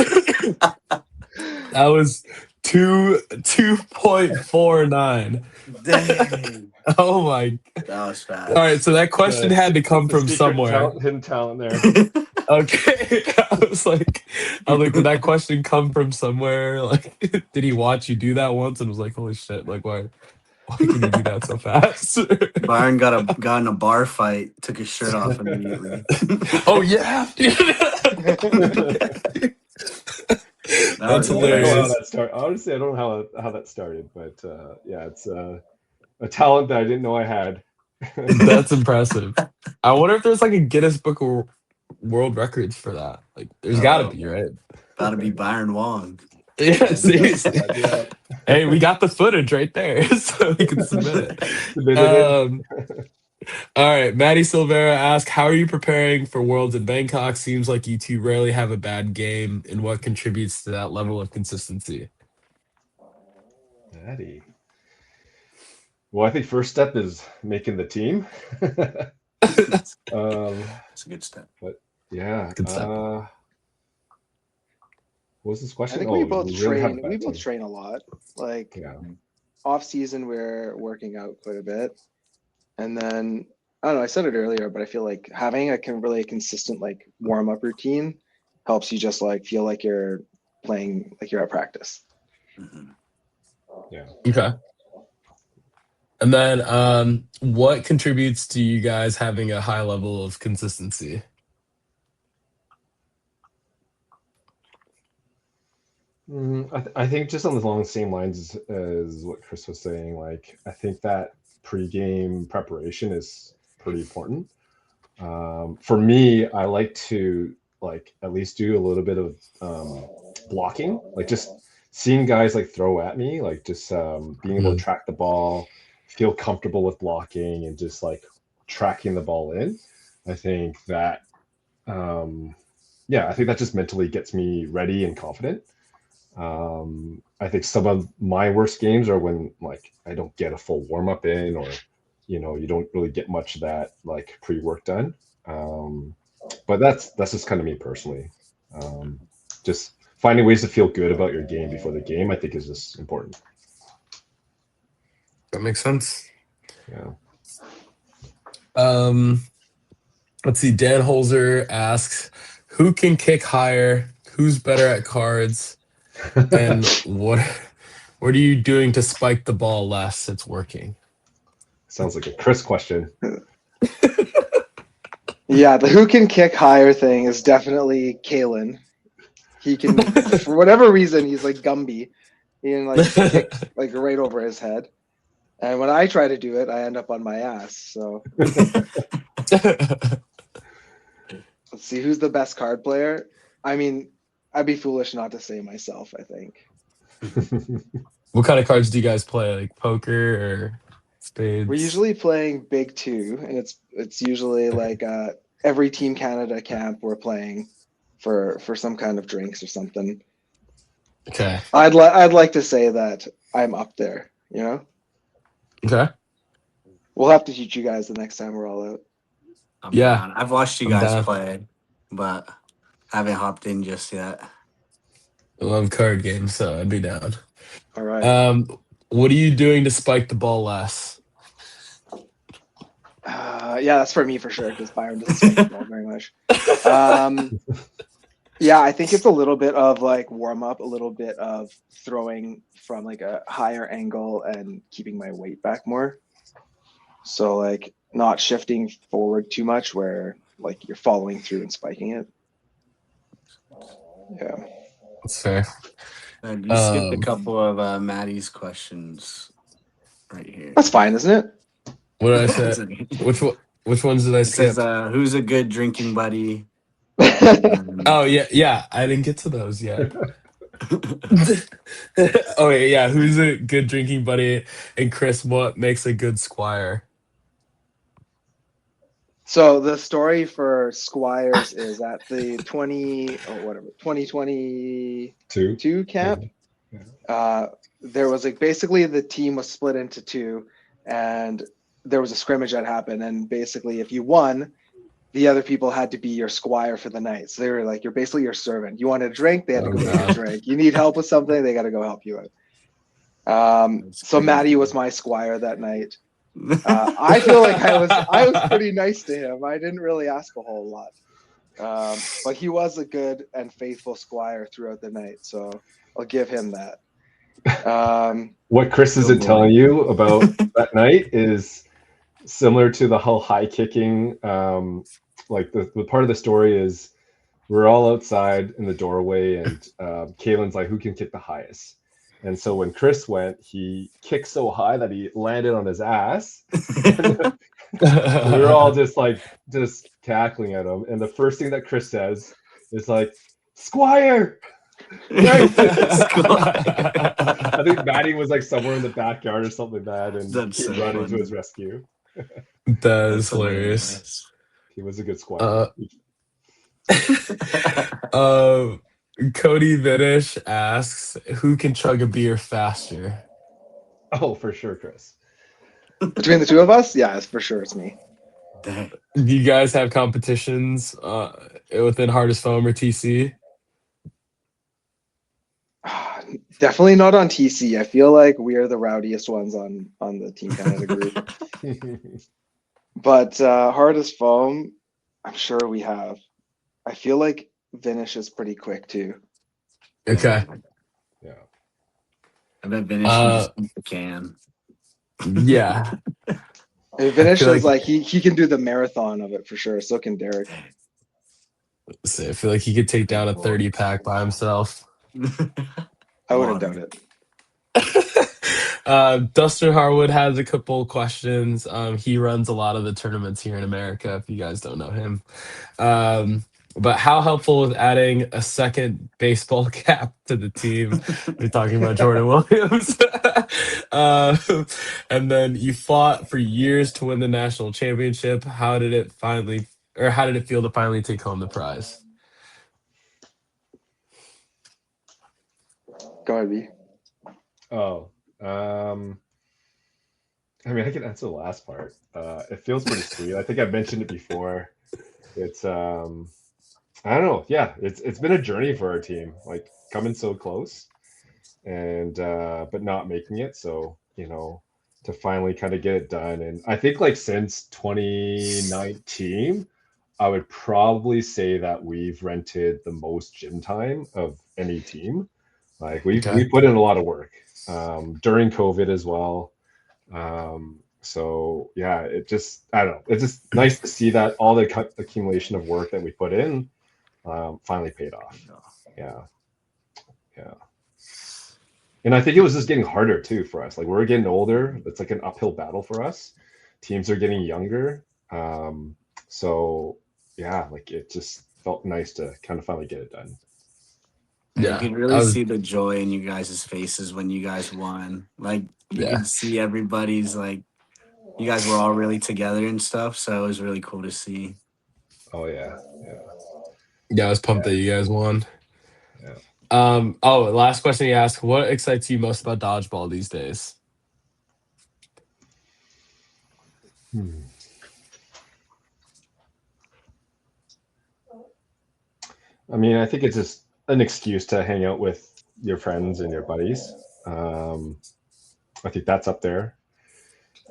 That was 2.49. Dang. Oh my! That was fast. All right, so that question had to come from Secret somewhere. hidden talent there. Okay, I was like, did that question come from somewhere? Like, did he watch you do that once and was like, holy shit, like, why can you do that so fast? Byron got in a bar fight, took his shirt off immediately. Oh yeah, that's was- I don't know how hilarious. that started. Honestly, I don't know how that started, but yeah, it's a talent that I didn't know I had. That's impressive. I wonder if there's like a Guinness Book of World Records for that. Like, there's got to be, right? Gotta be Byron Wong. Yeah, seriously. Yeah. Hey, we got the footage right there, so we can submit it. All right, Maddie Silvera asked, how are you preparing for Worlds in Bangkok? Seems like you two rarely have a bad game, and what contributes to that level of consistency? Daddy. Well, I think first step is making the team. It's a good step. Yeah. Good step. What was this I question? think Oh, we both we really have a train. We bad both team. train a lot. Like Yeah. off season, we're working out quite a bit, and then I don't know. I said it earlier, but I feel like having a really consistent like warm up routine helps you just like feel like you're playing like you're at practice. Mhm. Yeah. Okay. And then what contributes to you guys having a high level of consistency? I think just along the same lines as what Chris was saying, like I think that pre-game preparation is pretty important. For me, I like to like at least do a little bit of blocking, like just seeing guys like throw at me, like just being able to Mhm. track the ball, feel comfortable with blocking, and just like tracking the ball in. I think that, yeah, I think that just mentally gets me ready and confident. I think some of my worst games are when like I don't get a full warm up in, or you don't really get much of that like pre work done. Um, but that's just kind of me personally. Just finding ways to feel good about your game before the game, I think, is just important. That makes sense. Yeah. Um, let's see. Dan Holzer asks, who can kick higher? Who's better at cards? And what are you doing to spike the ball less? It's working. Sounds like a Chris question. Yeah, the who can kick higher thing is definitely Kalen. He can, for whatever reason, he's like Gumby. He can like kick like right over his head. And when I try to do it, I end up on my ass. So let's see who's the best card player. I mean, I'd be foolish not to say myself, I think. What kind of cards do you guys play? Like poker or We're spades? usually playing Big Two, and it's usually like every Team Canada camp we're playing for some kind of drinks or something. Okay. I'd like to say that I'm up there, you know? Okay. We'll have to teach you guys the next time we're all out. I'm Yeah, down. I've watched you I'm guys down. play, but haven't hopped in just yet. I love card games, so I'd be down. All right. Um, what are you doing to spike the ball less? Yeah, that's for me for sure, because Byron doesn't spike the ball very much. Yeah, I think it's a little bit of like warm up, a little bit of throwing from like a higher angle and keeping my weight back more. So like not shifting forward too much where like you're following through and spiking it. Yeah. That's fair. You skipped a couple of Maddie's questions right here. That's fine, isn't it? What did I say? Which one? Which ones did I It says, skip? "Who's a good drinking buddy?" Oh yeah. I didn't get to those yet. Oh yeah. Who's a good drinking buddy? And Chris, what makes a good squire? So the story for Squires is at the 2022 Two. camp. Maybe. Yeah. There was like basically the team was split into two, and there was a scrimmage that happened. And basically, if you won, the other people had to be your squire for the night. So they were like, you're basically your servant. You want a drink, they had to Oh go get you a no. drink. You need help with something, they got to go help you out. That's So Maddie crazy. was my squire that night. I feel like I was pretty nice to him. I didn't really ask a whole lot, but he was a good and faithful squire throughout the night. So I'll give him that. What Chris Good isn't boy. telling you about that night is similar to the whole high kicking. Like the part of the story is we're all outside in the doorway, and Kalen's like, "Who can kick the highest?" And so when Chris went, he kicked so high that he landed on his ass. We were all just cackling at him. And the first thing that Chris says is like, "Squire!" Right? I think Maddie was like somewhere in the backyard or something like that, and That's came so running to funny. his rescue. That is That's hilarious. hilarious. He was a good Uh, squire. uh, Cody Vinish asks, who can chug a beer faster? Oh, for sure, Chris. Between the two of us, yeah, it's for sure it's me. Dang. Do you guys have competitions within Hardest Foam or TC? Definitely not on TC. I feel like we are the rowdiest ones on the Team Canada group. But hard as foam, I'm sure we have. I feel like Vinish is pretty quick too. Okay. Yeah. I bet Vinish can just eat the can. Yeah. Vinish feel is like- like he can do the marathon of it for sure. So can Derek. I feel like he could take down a 30 pack by himself. I wouldn't doubt it. Dustin Harwood has a couple questions. He runs a lot of the tournaments here in America, if you guys don't know him. But how helpful is adding a second baseball cap to the team? We're talking about Jordan Williams. And then you fought for years to win the national championship. How did it feel to finally take home the prize? Go ahead, B. Oh, I mean, I can answer the last part. It feels pretty sweet. I think I've mentioned it before. It's I don't know. Yeah, it's been a journey for our team, like coming so close, and but not making it. So to finally kind of get it done, and I think like since 2019, I would probably say that we've rented the most gym time of any team. Like we Okay. put in a lot of work during COVID as well. So yeah, I don't know. It's just nice to see that all the accumulation of work that we put in finally paid off. Yeah. And I think it was just getting harder too for us. Like we're getting older. It's like an uphill battle for us. Teams are getting younger. So yeah, like it just felt nice to kind of finally get it done. You could really see the joy in you guys' faces when you guys won. Like you could see everybody's like, you guys were all really together and stuff. So it was really cool to see. Oh yeah. Yeah, I was pumped that you guys won. Yeah. Last question he asked: what excites you most about dodgeball these days? I mean, I think it's just an excuse to hang out with your friends and your buddies. I think that's up there.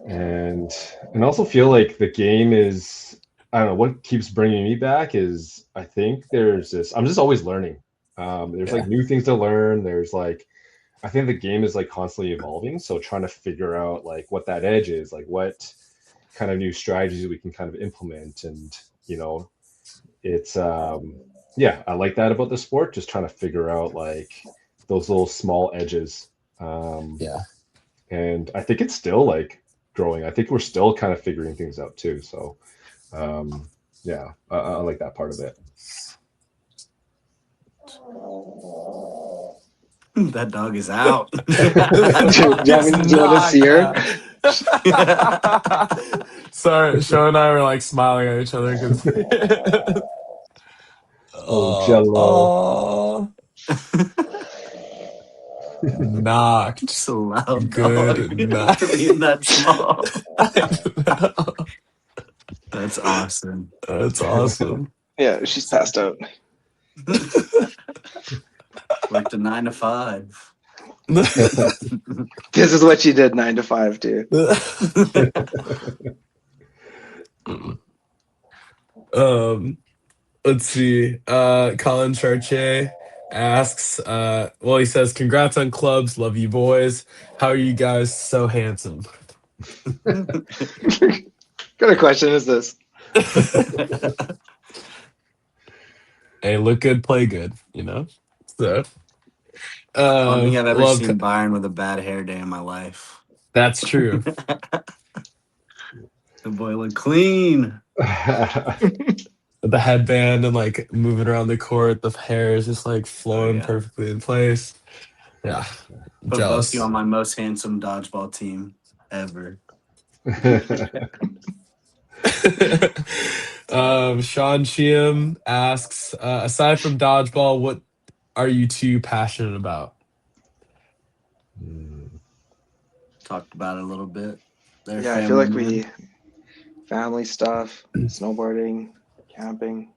And also feel like the game is, I don't know, what keeps bringing me back is I think I'm just always learning. There's like new things to learn. There's like, I think the game is like constantly evolving. So trying to figure out like what that edge is, like what kind of new strategies we can kind of implement. And, it's, yeah, I like that about the sport, just trying to figure out like those little small edges. And I think it's still like growing. I think we're still kind of figuring things out too. So, yeah, I like that part of it. That dog is out. Do you want to see her? Sorry, Show and I were like smiling at each other because. Jello. Knocked. So loud. Good night. To be that small. That's awesome. That's awesome. Yeah, she's passed out. Worked a 9 to 5. This is what she did 9 to 5 too. Let's see. Colin Chartier asks, he says, congrats on clubs, love you boys. How are you guys so handsome? What kind of question is this? Hey, look good, play good, So I don't think I've ever love seen Byron with a bad hair day in my life. that's true. The boy looked clean. The headband and like moving around the court, the hair is just like flowing perfectly in place. Yeah. Put Jealous. both you on my most handsome dodgeball team ever. Sean Cheam asks, aside from dodgeball, what are you two passionate about? Talked about it a little bit. Yeah, I feel like family stuff, snowboarding, camping,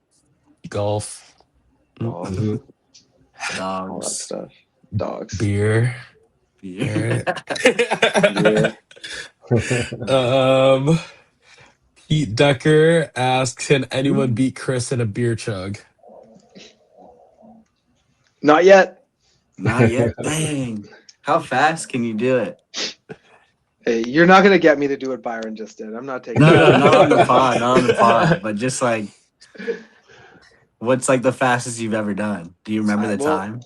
Golf. golf, dogs, all that stuff. Dogs. Beer. Yeah. Beer. um, Pete Decker asks, "Can anyone beat Chris in a beer chug?" Not yet. Not yet. Dang. How fast can you do it? Hey, you're not gonna get me to do what Byron just did. I'm not taking No, that. not on the pod, not on the pod, but just like, what's like the fastest you've ever done? Do you remember the Well, time?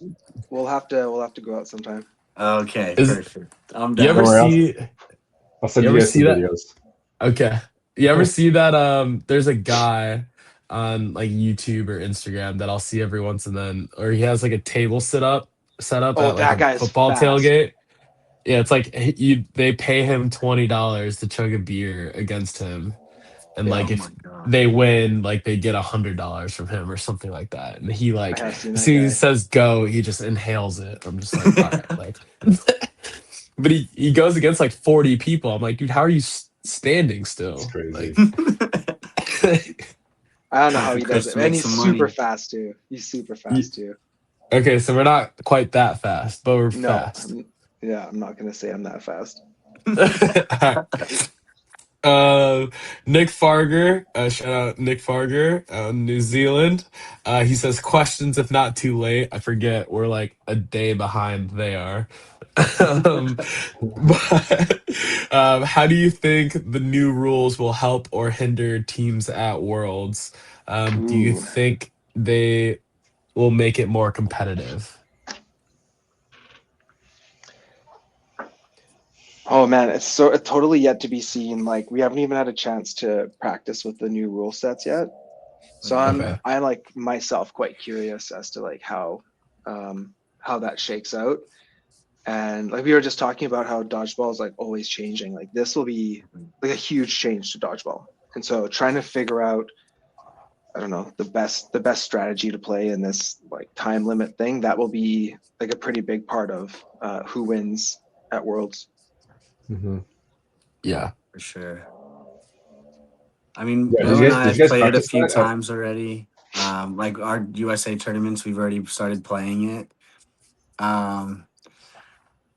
we'll have to go out sometime. Okay, Is perfect. I'm you down. ever Don't worry, see I'll you send you ever guys see some that? videos. Okay. You ever see that there's a guy on like YouTube or Instagram that I'll see every once and then, or he has like a table set up Oh, at like that a guy's football fast. tailgate. Yeah, it's like they pay him $20 to chug a beer against him. And Yeah, like Oh if my god. they win, like they get $100 from him or something like that. And he I like have seen as that soon as he guy. says go, he just inhales it. I'm just like, all right, like but he goes against like 40 people. I'm like, dude, how are you standing It's still? crazy. Like I don't know Time how for he does Chris it, to and make he's some super money. fast too. He's super Ye- fast too. okay, so we're not quite that fast, but we're No, fast. yeah, I'm not gonna say I'm that fast. Nick Farger, shout out Nick Farger, New Zealand. He says questions if not too late. I forget we're like a day behind they are. um, but how do you think the new rules will help or hinder teams at Worlds? Do you Ooh. think they will make it more competitive? Oh man, it's totally yet to be seen. Like we haven't even had a chance to practice with the new rule sets yet. So I'm Okay. I'm like myself quite curious as to like how that shakes out. And like we were just talking about how dodgeball is like always changing. Like this will be like a huge change to dodgeball. And so trying to figure out, I don't know, the best strategy to play in this like time limit thing, that will be like a pretty big part of who wins at Worlds. Mhm. Yeah. For sure. I mean, Yeah, Will and I did have you guys played it a practice few that? times already. Like our USA tournaments, we've already started playing it. Um,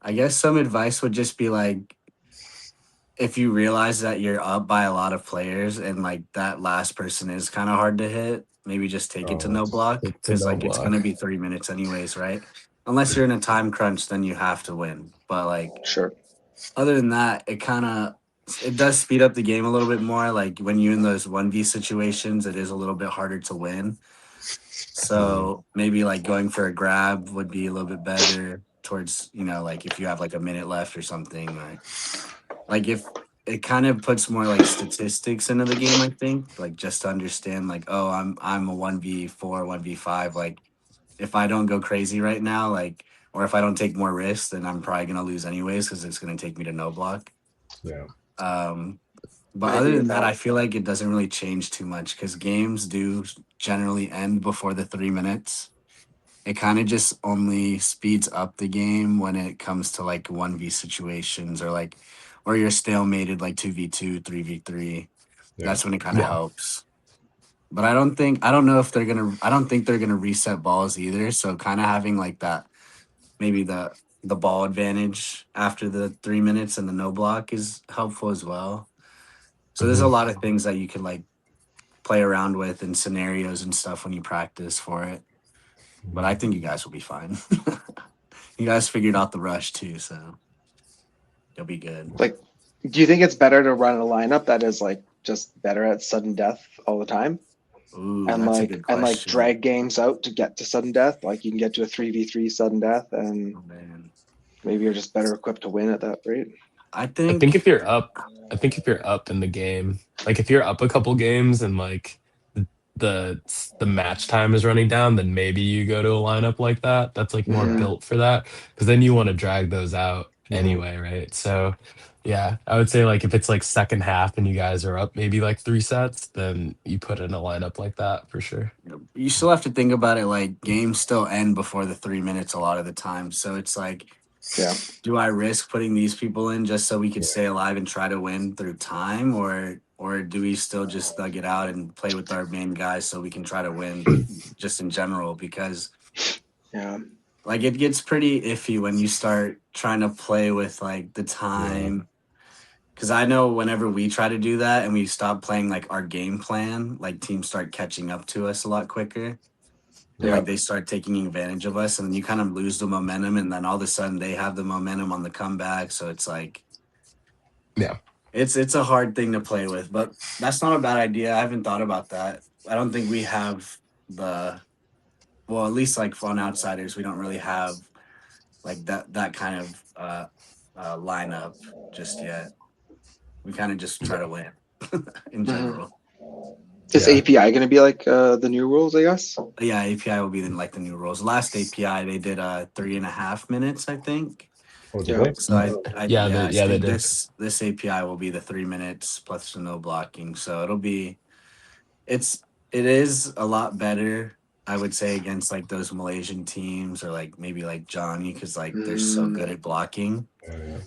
I guess some advice would just be like, if you realize that you're up by a lot of players and like that last person is kind of hard to hit, maybe just take it to no block It's a because no like it's gonna block. be 3 minutes anyways, right? Unless you're in a time crunch, then you have to win. But like Sure. other than that, it does speed up the game a little bit more. Like when you're in those 1v situations, it is a little bit harder to win. Mhm. So maybe like going for a grab would be a little bit better towards, like if you have like a minute left or something, or like if it kind of puts more like statistics into the game, I think, like just to understand like, oh, I'm a 1v4, 1v5, like if I don't go crazy right now, like or if I don't take more risks, then I'm probably gonna lose anyways because it's gonna take me to no block. Yeah. Um, but I other agree than with that, that. I feel like it doesn't really change too much because games do generally end before the 3 minutes. It kind of just only speeds up the game when it comes to like 1v situations or like, or you're stalemated like 2v2, 3v3. Yeah. That's when it kind of Yeah. helps. But I don't think they're gonna reset balls either. So kind of having like that, maybe the ball advantage after the 3 minutes and the no block is helpful as well. So there's a Mhm. lot of things that you can like play around with and scenarios and stuff when you practice for it. But I Mhm. think you guys will be fine. You guys figured out the rush too, so you'll be good. Like, do you think it's better to run a lineup that is like just better at sudden death all the time? Ooh, And that's a like good and like question. drag games out to get to sudden death. Like you can get to a 3v3 sudden death, and Oh man. maybe you're just better equipped to win at that rate. I I think think if you're up, I think if you're up in the game, like if you're up a couple games and like the the match time is running down, then maybe you go to a lineup like that. That's like more Mm-hmm. yeah. built for that because then you want to drag those out Mhm. anyway, right? So yeah, I would say like if it's like second half and you guys are up maybe like 3 sets, then you put in a lineup like that for sure. You still have to think about it like games still end before the 3 minutes a lot of the time. So it's like, Yeah. do I risk putting these people in just so we could Yeah. stay alive and try to win through time, or do we still just thug it out and play with our main guys so we can try to win just in general? Because Yeah. like it gets pretty iffy when you start trying to play with like the time. Because I know whenever we try to do that and we stop playing like our game plan, like teams start catching up to us a lot quicker. And Yeah. like they start taking advantage of us, and then you kind of lose the momentum, and then all of a sudden they have the momentum on the comeback. So it's like, Yeah. it's a hard thing to play with, but that's not a bad idea. I haven't thought about that. I don't think we have the well, at least like on outsiders, we don't really have like that kind of lineup just yet. We kind of just try to win in general. Is Yeah. API going to be like the new rules, I guess? But yeah, API will be like the new rules. Last API they did 3.5 minutes, I think. Oh, did Yeah. they? So I They think did. this API will be the 3 minutes plus the no blocking. So it's it is a lot better, I would say, against like those Malaysian teams or like maybe like Johnny, because like they're so good at blocking. Yeah.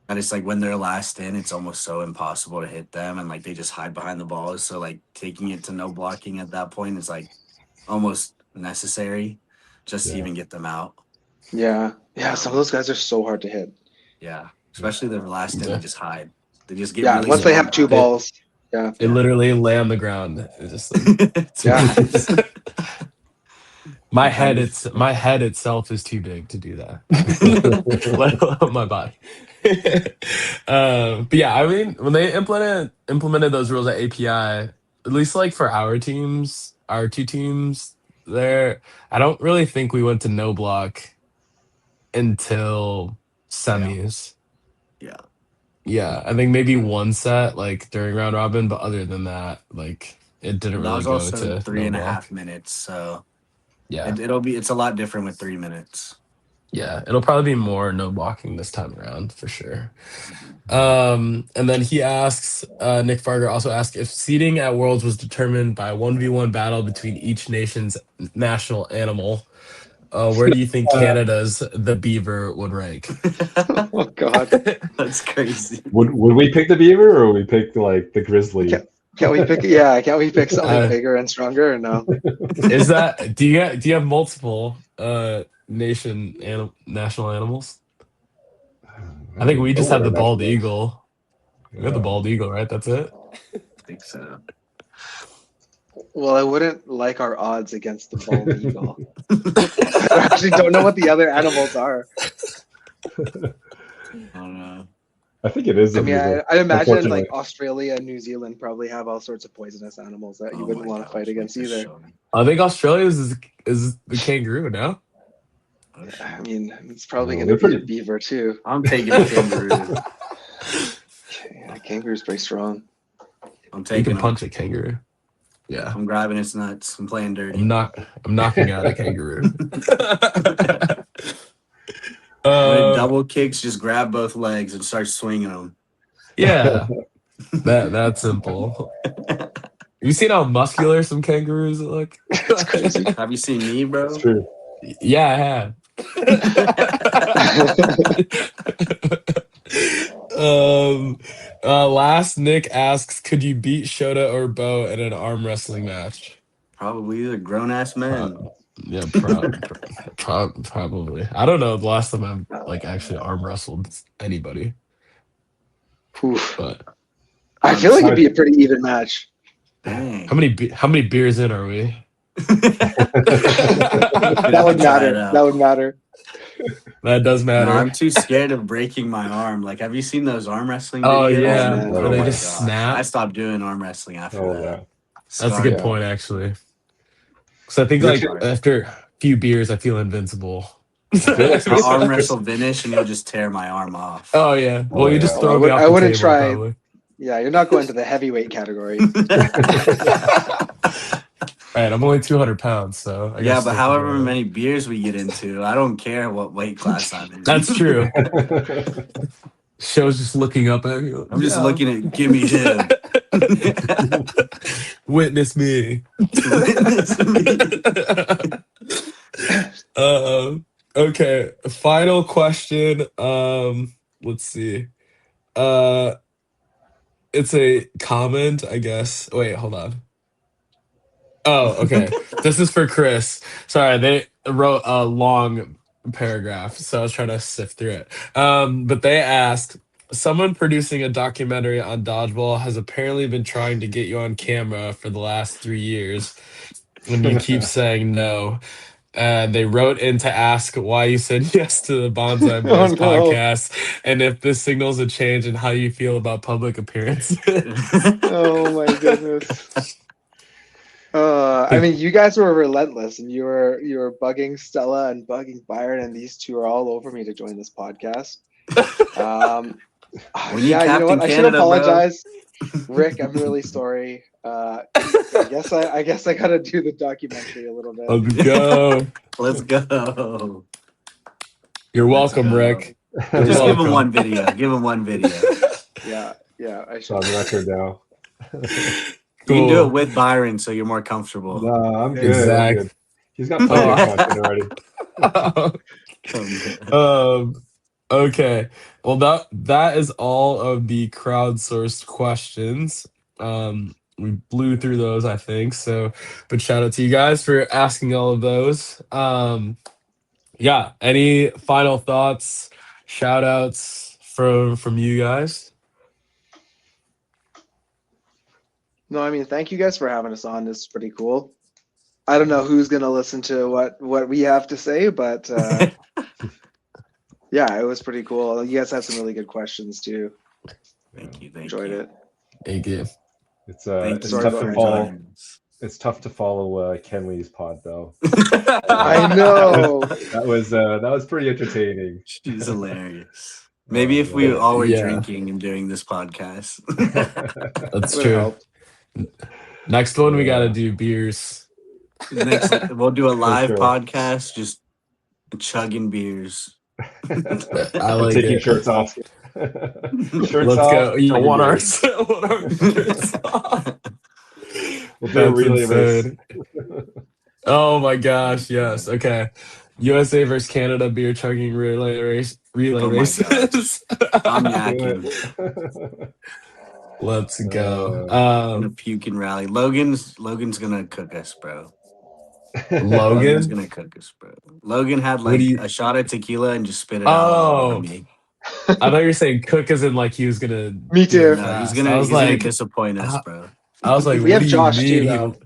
And it's like when they're last in, it's almost so impossible to hit them, and like they just hide behind the balls. So like taking it to no blocking at that point is like almost necessary just to Yeah. even get them out. Yeah. Yeah. Some of those guys are so hard to hit. Yeah, especially the last in, Yeah. they just hide. They just get Yeah. really Once they small have two about it. balls. Yeah. It literally lay on the ground. It's just like, It's Yeah. nice. my kind head. of- My head itself is too big to do that. Let alone my body. But yeah, I mean, when they implemented those rules at API, at least like for our teams, our two teams there, I don't really think we went to no block until semis. Yeah. Yeah, I think maybe one set like during round robin, but other than that, like it didn't That really was go also to three no and a block. half minutes. So Yeah, it's a lot different with 3 minutes. yeah, it'll probably be more no blocking this time around for sure. Mhm. And then he asks, Nick Farger also asked if seeding at Worlds was determined by a 1v1 battle between each nation's national animal. Where do you think Canada's the beaver would rank? Oh God. That's crazy. Would we pick the beaver or would we pick like the grizzly? Can't we pick? Yeah. Can't we pick something Uh, bigger and stronger? Or no. Is that do you have multiple national animals? I think we just Oh, have the our bald national- eagle. We got the Yeah. bald eagle, right? That's it. I think so. Well, I wouldn't like our odds against the bald eagle. I actually don't know what the other animals are. I don't know. I think it is I the mean, beaver. I imagine Unfortunately. like Australia and New Zealand probably have all sorts of poisonous animals that you Oh wouldn't my want to gosh, fight like against the either. shark. I think Australia's is the kangaroo. No, Oh, shit. I mean, it's probably No, going to they're be a pretty- beaver too. I'm taking a kangaroo. Yeah, kangaroo's pretty strong. I'm you taking can him. punch a kangaroo. Yeah, I'm grabbing its nuts. I'm playing dirty. I'm knocking out a kangaroo. When it uh, double kicks, just grab both legs and start swinging them. yeah, that's simple. You seen how muscular some kangaroos look? It's crazy. Have you seen me, bro? It's true. Yeah, I have. Last Nick asks, could you beat Shota or Bo in an arm wrestling match? Probably the grown ass men. Yeah, probably. I don't know the last time I've like actually arm wrestled anybody, Oof. but I feel like it'd be a pretty even match. Dang. how many beers in are we? That would Try matter. it out. That would matter. That does No, matter. I'm too scared of breaking my arm. Like, have you seen those arm wrestling Oh, videos? yeah, man. where Oh they my just snap. I stopped doing arm wrestling after Oh that. yeah. That's a good Yeah. point, actually. So I think You're like too- after a few beers, I feel invincible. I'll arm wrestle Vinish and you'll just tear my arm off. Oh yeah. Well, Oh, you yeah. just Oh, throw I me would- off I the wouldn't table, try. probably. Yeah, you're not going to the heavyweight category. Right, I'm only 200 pounds, so I Yeah, guess but stick however together. many beers we get into, I don't care what weight class I'm in. That's true. Show's just looking up at me. I'm just looking at gimme him. Witness me. Okay, final question. Let's see. It's a comment, I guess. Wait, hold on. Oh, okay. This is for Chris. Sorry, they wrote a long paragraph, so I was trying to sift through it. But they asked, someone producing a documentary on dodgeball has apparently been trying to get you on camera for the last 3 years, and you keep saying no. They wrote in to ask why you said yes to the Bonsai Oh Boys no. podcast, and if this signals a change in how you feel about public appearances. Oh my goodness. I mean, you guys were relentless, and you were bugging Stella and bugging Byron, and these two are all over me to join this podcast. We need Yeah, you know Captain what? I should Canada, bro. apologize, Rick. I'm really sorry. I guess I gotta do the documentary a little bit. Let's go. Let's go. You're Let's welcome, go. Rick. You're Just give him welcome. one video. Give him one video. Yeah, I It's on should. record now. You can do Cool. it with Byron, so you're more comfortable. No, I'm good. I'm Exact. good. He's got plenty of content already. Okay. Well, that is all of the crowdsourced questions. We blew through those, I think. So, but shout out to you guys for asking all of those. Yeah. Any final thoughts, shout outs from you guys? No, I mean, thank you guys for having us on. This is pretty cool. I don't know who's gonna listen to what we have to say, but yeah, it was pretty cool. You guys had some really good questions too. Thank you. Enjoyed it. Thank you. It's Thank Sorry tough about to your follow. time. It's tough to follow Kenley's pod though. I know. That was pretty entertaining. She's hilarious. Maybe if we all were drinking and doing this podcast. That's Would true. help. Next one, we got to do beers. Next, we'll do a live sure. podcast, just chugging beers. I like Taking it. shirts off. Shirts Let's off. go. You chugging want our beers. shirts off. We'll do a That's relay race. insane. Oh my gosh, yes. Okay. USA versus Canada beer chugging relay race. Relay Oh my races. I'm Do yakking. it. Let's go. I'm gonna puke and rally. Logan's gonna cook us, bro. Logan's Logan? gonna cook us, bro. Logan had What like do you- a shot of tequila and just spit it out all over me. I thought you were saying cook as in like he was gonna. Me too. No, he's I gonna was like, disappoint us, bro. I was like, We what have do you Josh mean? too, He- though.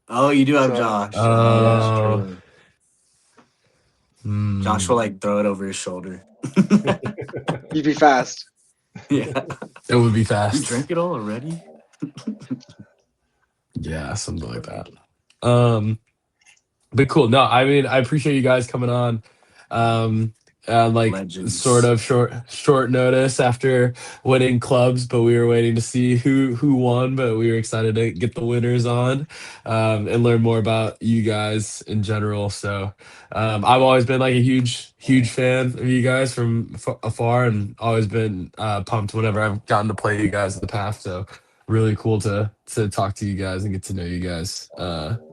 Oh, you do have So- Josh. Oh. That's true. Hmm. Josh will like throw it over his shoulder. You'd be fast. Yeah. It would be You fast. drank it all already? Yeah, something like that. But cool. No, I mean, I appreciate you guys coming on. Like Legends. sort of short notice after winning clubs, but we were waiting to see who won. But we were excited to get the winners on, and learn more about you guys in general. So, I've always been like a huge fan of you guys from afar, and always been pumped whenever I've gotten to play you guys in the past. So, really cool to talk to you guys and get to know you guys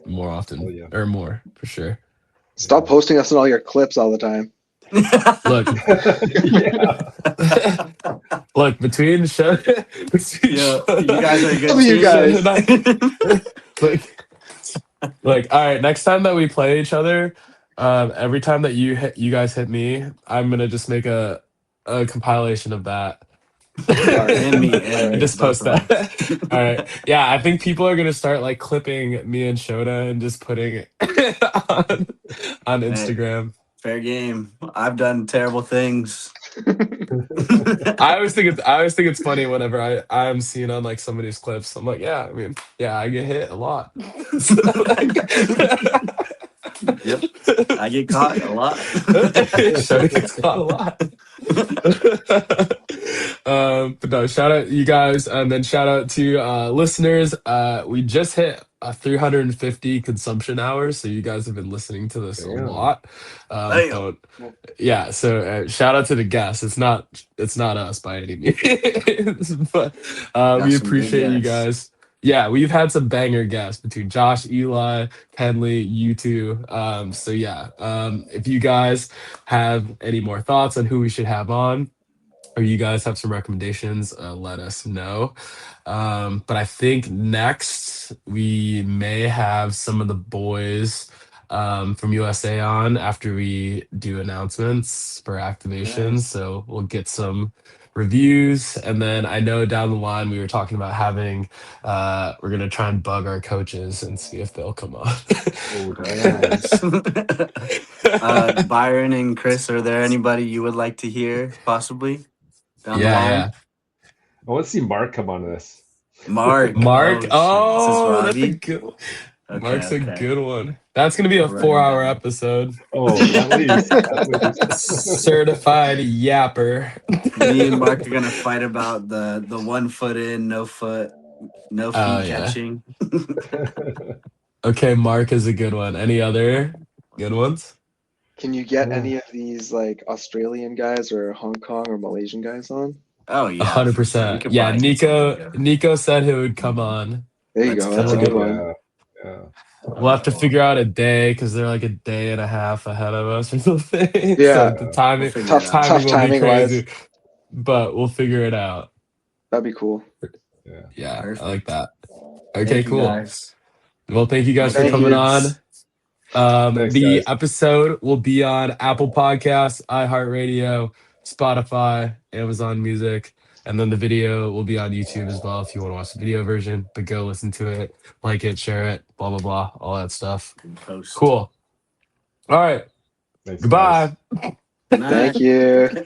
more often, Oh, yeah. or more for sure. Stop posting us in all your clips all the time. Look, Yeah. look between show. Yeah, you guys are good. Some of you too. guys. like, all right. Next time that we play each other, every time that you guys hit me, I'm gonna just make a compilation of that. And me, And just post both of that. All right. Yeah, I think people are gonna start like clipping me and Shota and just putting it on Instagram. Fair game. I've done terrible things. I always think it's funny whenever I'm seen on like somebody's clips. I'm like, yeah, I mean, yeah, I get hit a lot. So, like, Yep. I get caught a lot. Shota gets caught a lot. But no, shout out you guys, and then shout out to listeners. We just hit 350 consumption hours, so you guys have been listening to this a Damn. lot. Damn. Yeah, so shout out to the guests. It's not us by any means, but we some appreciate good you guests. guys. Yeah, we've had some banger guests between Josh, Eli, Kenley, you two. So yeah, if you guys have any more thoughts on who we should have on, or you guys have some recommendations, let us know. But I think next we may have some of the boys from USA on after we do announcements for activations. Nice. So we'll get some reviews, and then I know down the line we were talking about having we're gonna try and bug our coaches and see if they'll come on. Oh, Yes. Byron and Chris, are there anybody you would like to hear possibly down the line? Yeah. I want to see Mark come on this. Mark. Mark. Shit. Is this Oh, that's a Robbie? good one. Okay, Mark's a okay. good one. That's gonna be a I'll write it 4-hour down. episode. Oh, at least. At least. Certified yapper. Me and Mark are gonna fight about the 1 foot in, no feet Yeah. catching. Okay, Mark is a good one. Any other good ones? Can you get any of these like Australian guys or Hong Kong or Malaysian guys on? Oh yeah, for sure. We 100%. could Yeah, probably get something together. Nico said he would come on. There you Let's go. That's a go. good one. Yeah. We'll have to figure out a day because they're like a day and a half ahead of us or something. Yeah. So the timing, We'll figure Tough, it out. tough will be timing crazy, wise. but we'll figure it out. That'd be cool. Yeah. Yeah, Perfect. I like that. Okay, Thank you, cool. guys. Well, thank you guys for Thank coming you. on. Thanks, The guys. episode will be on Apple Podcasts, iHeartRadio, Spotify, Amazon Music, and then the video will be on YouTube as well if you want to watch the video version. But go listen to it, like it, share it, blah blah blah, all that stuff. Post. Cool. All right. Thanks, Goodbye. guys. Good night. Thank you.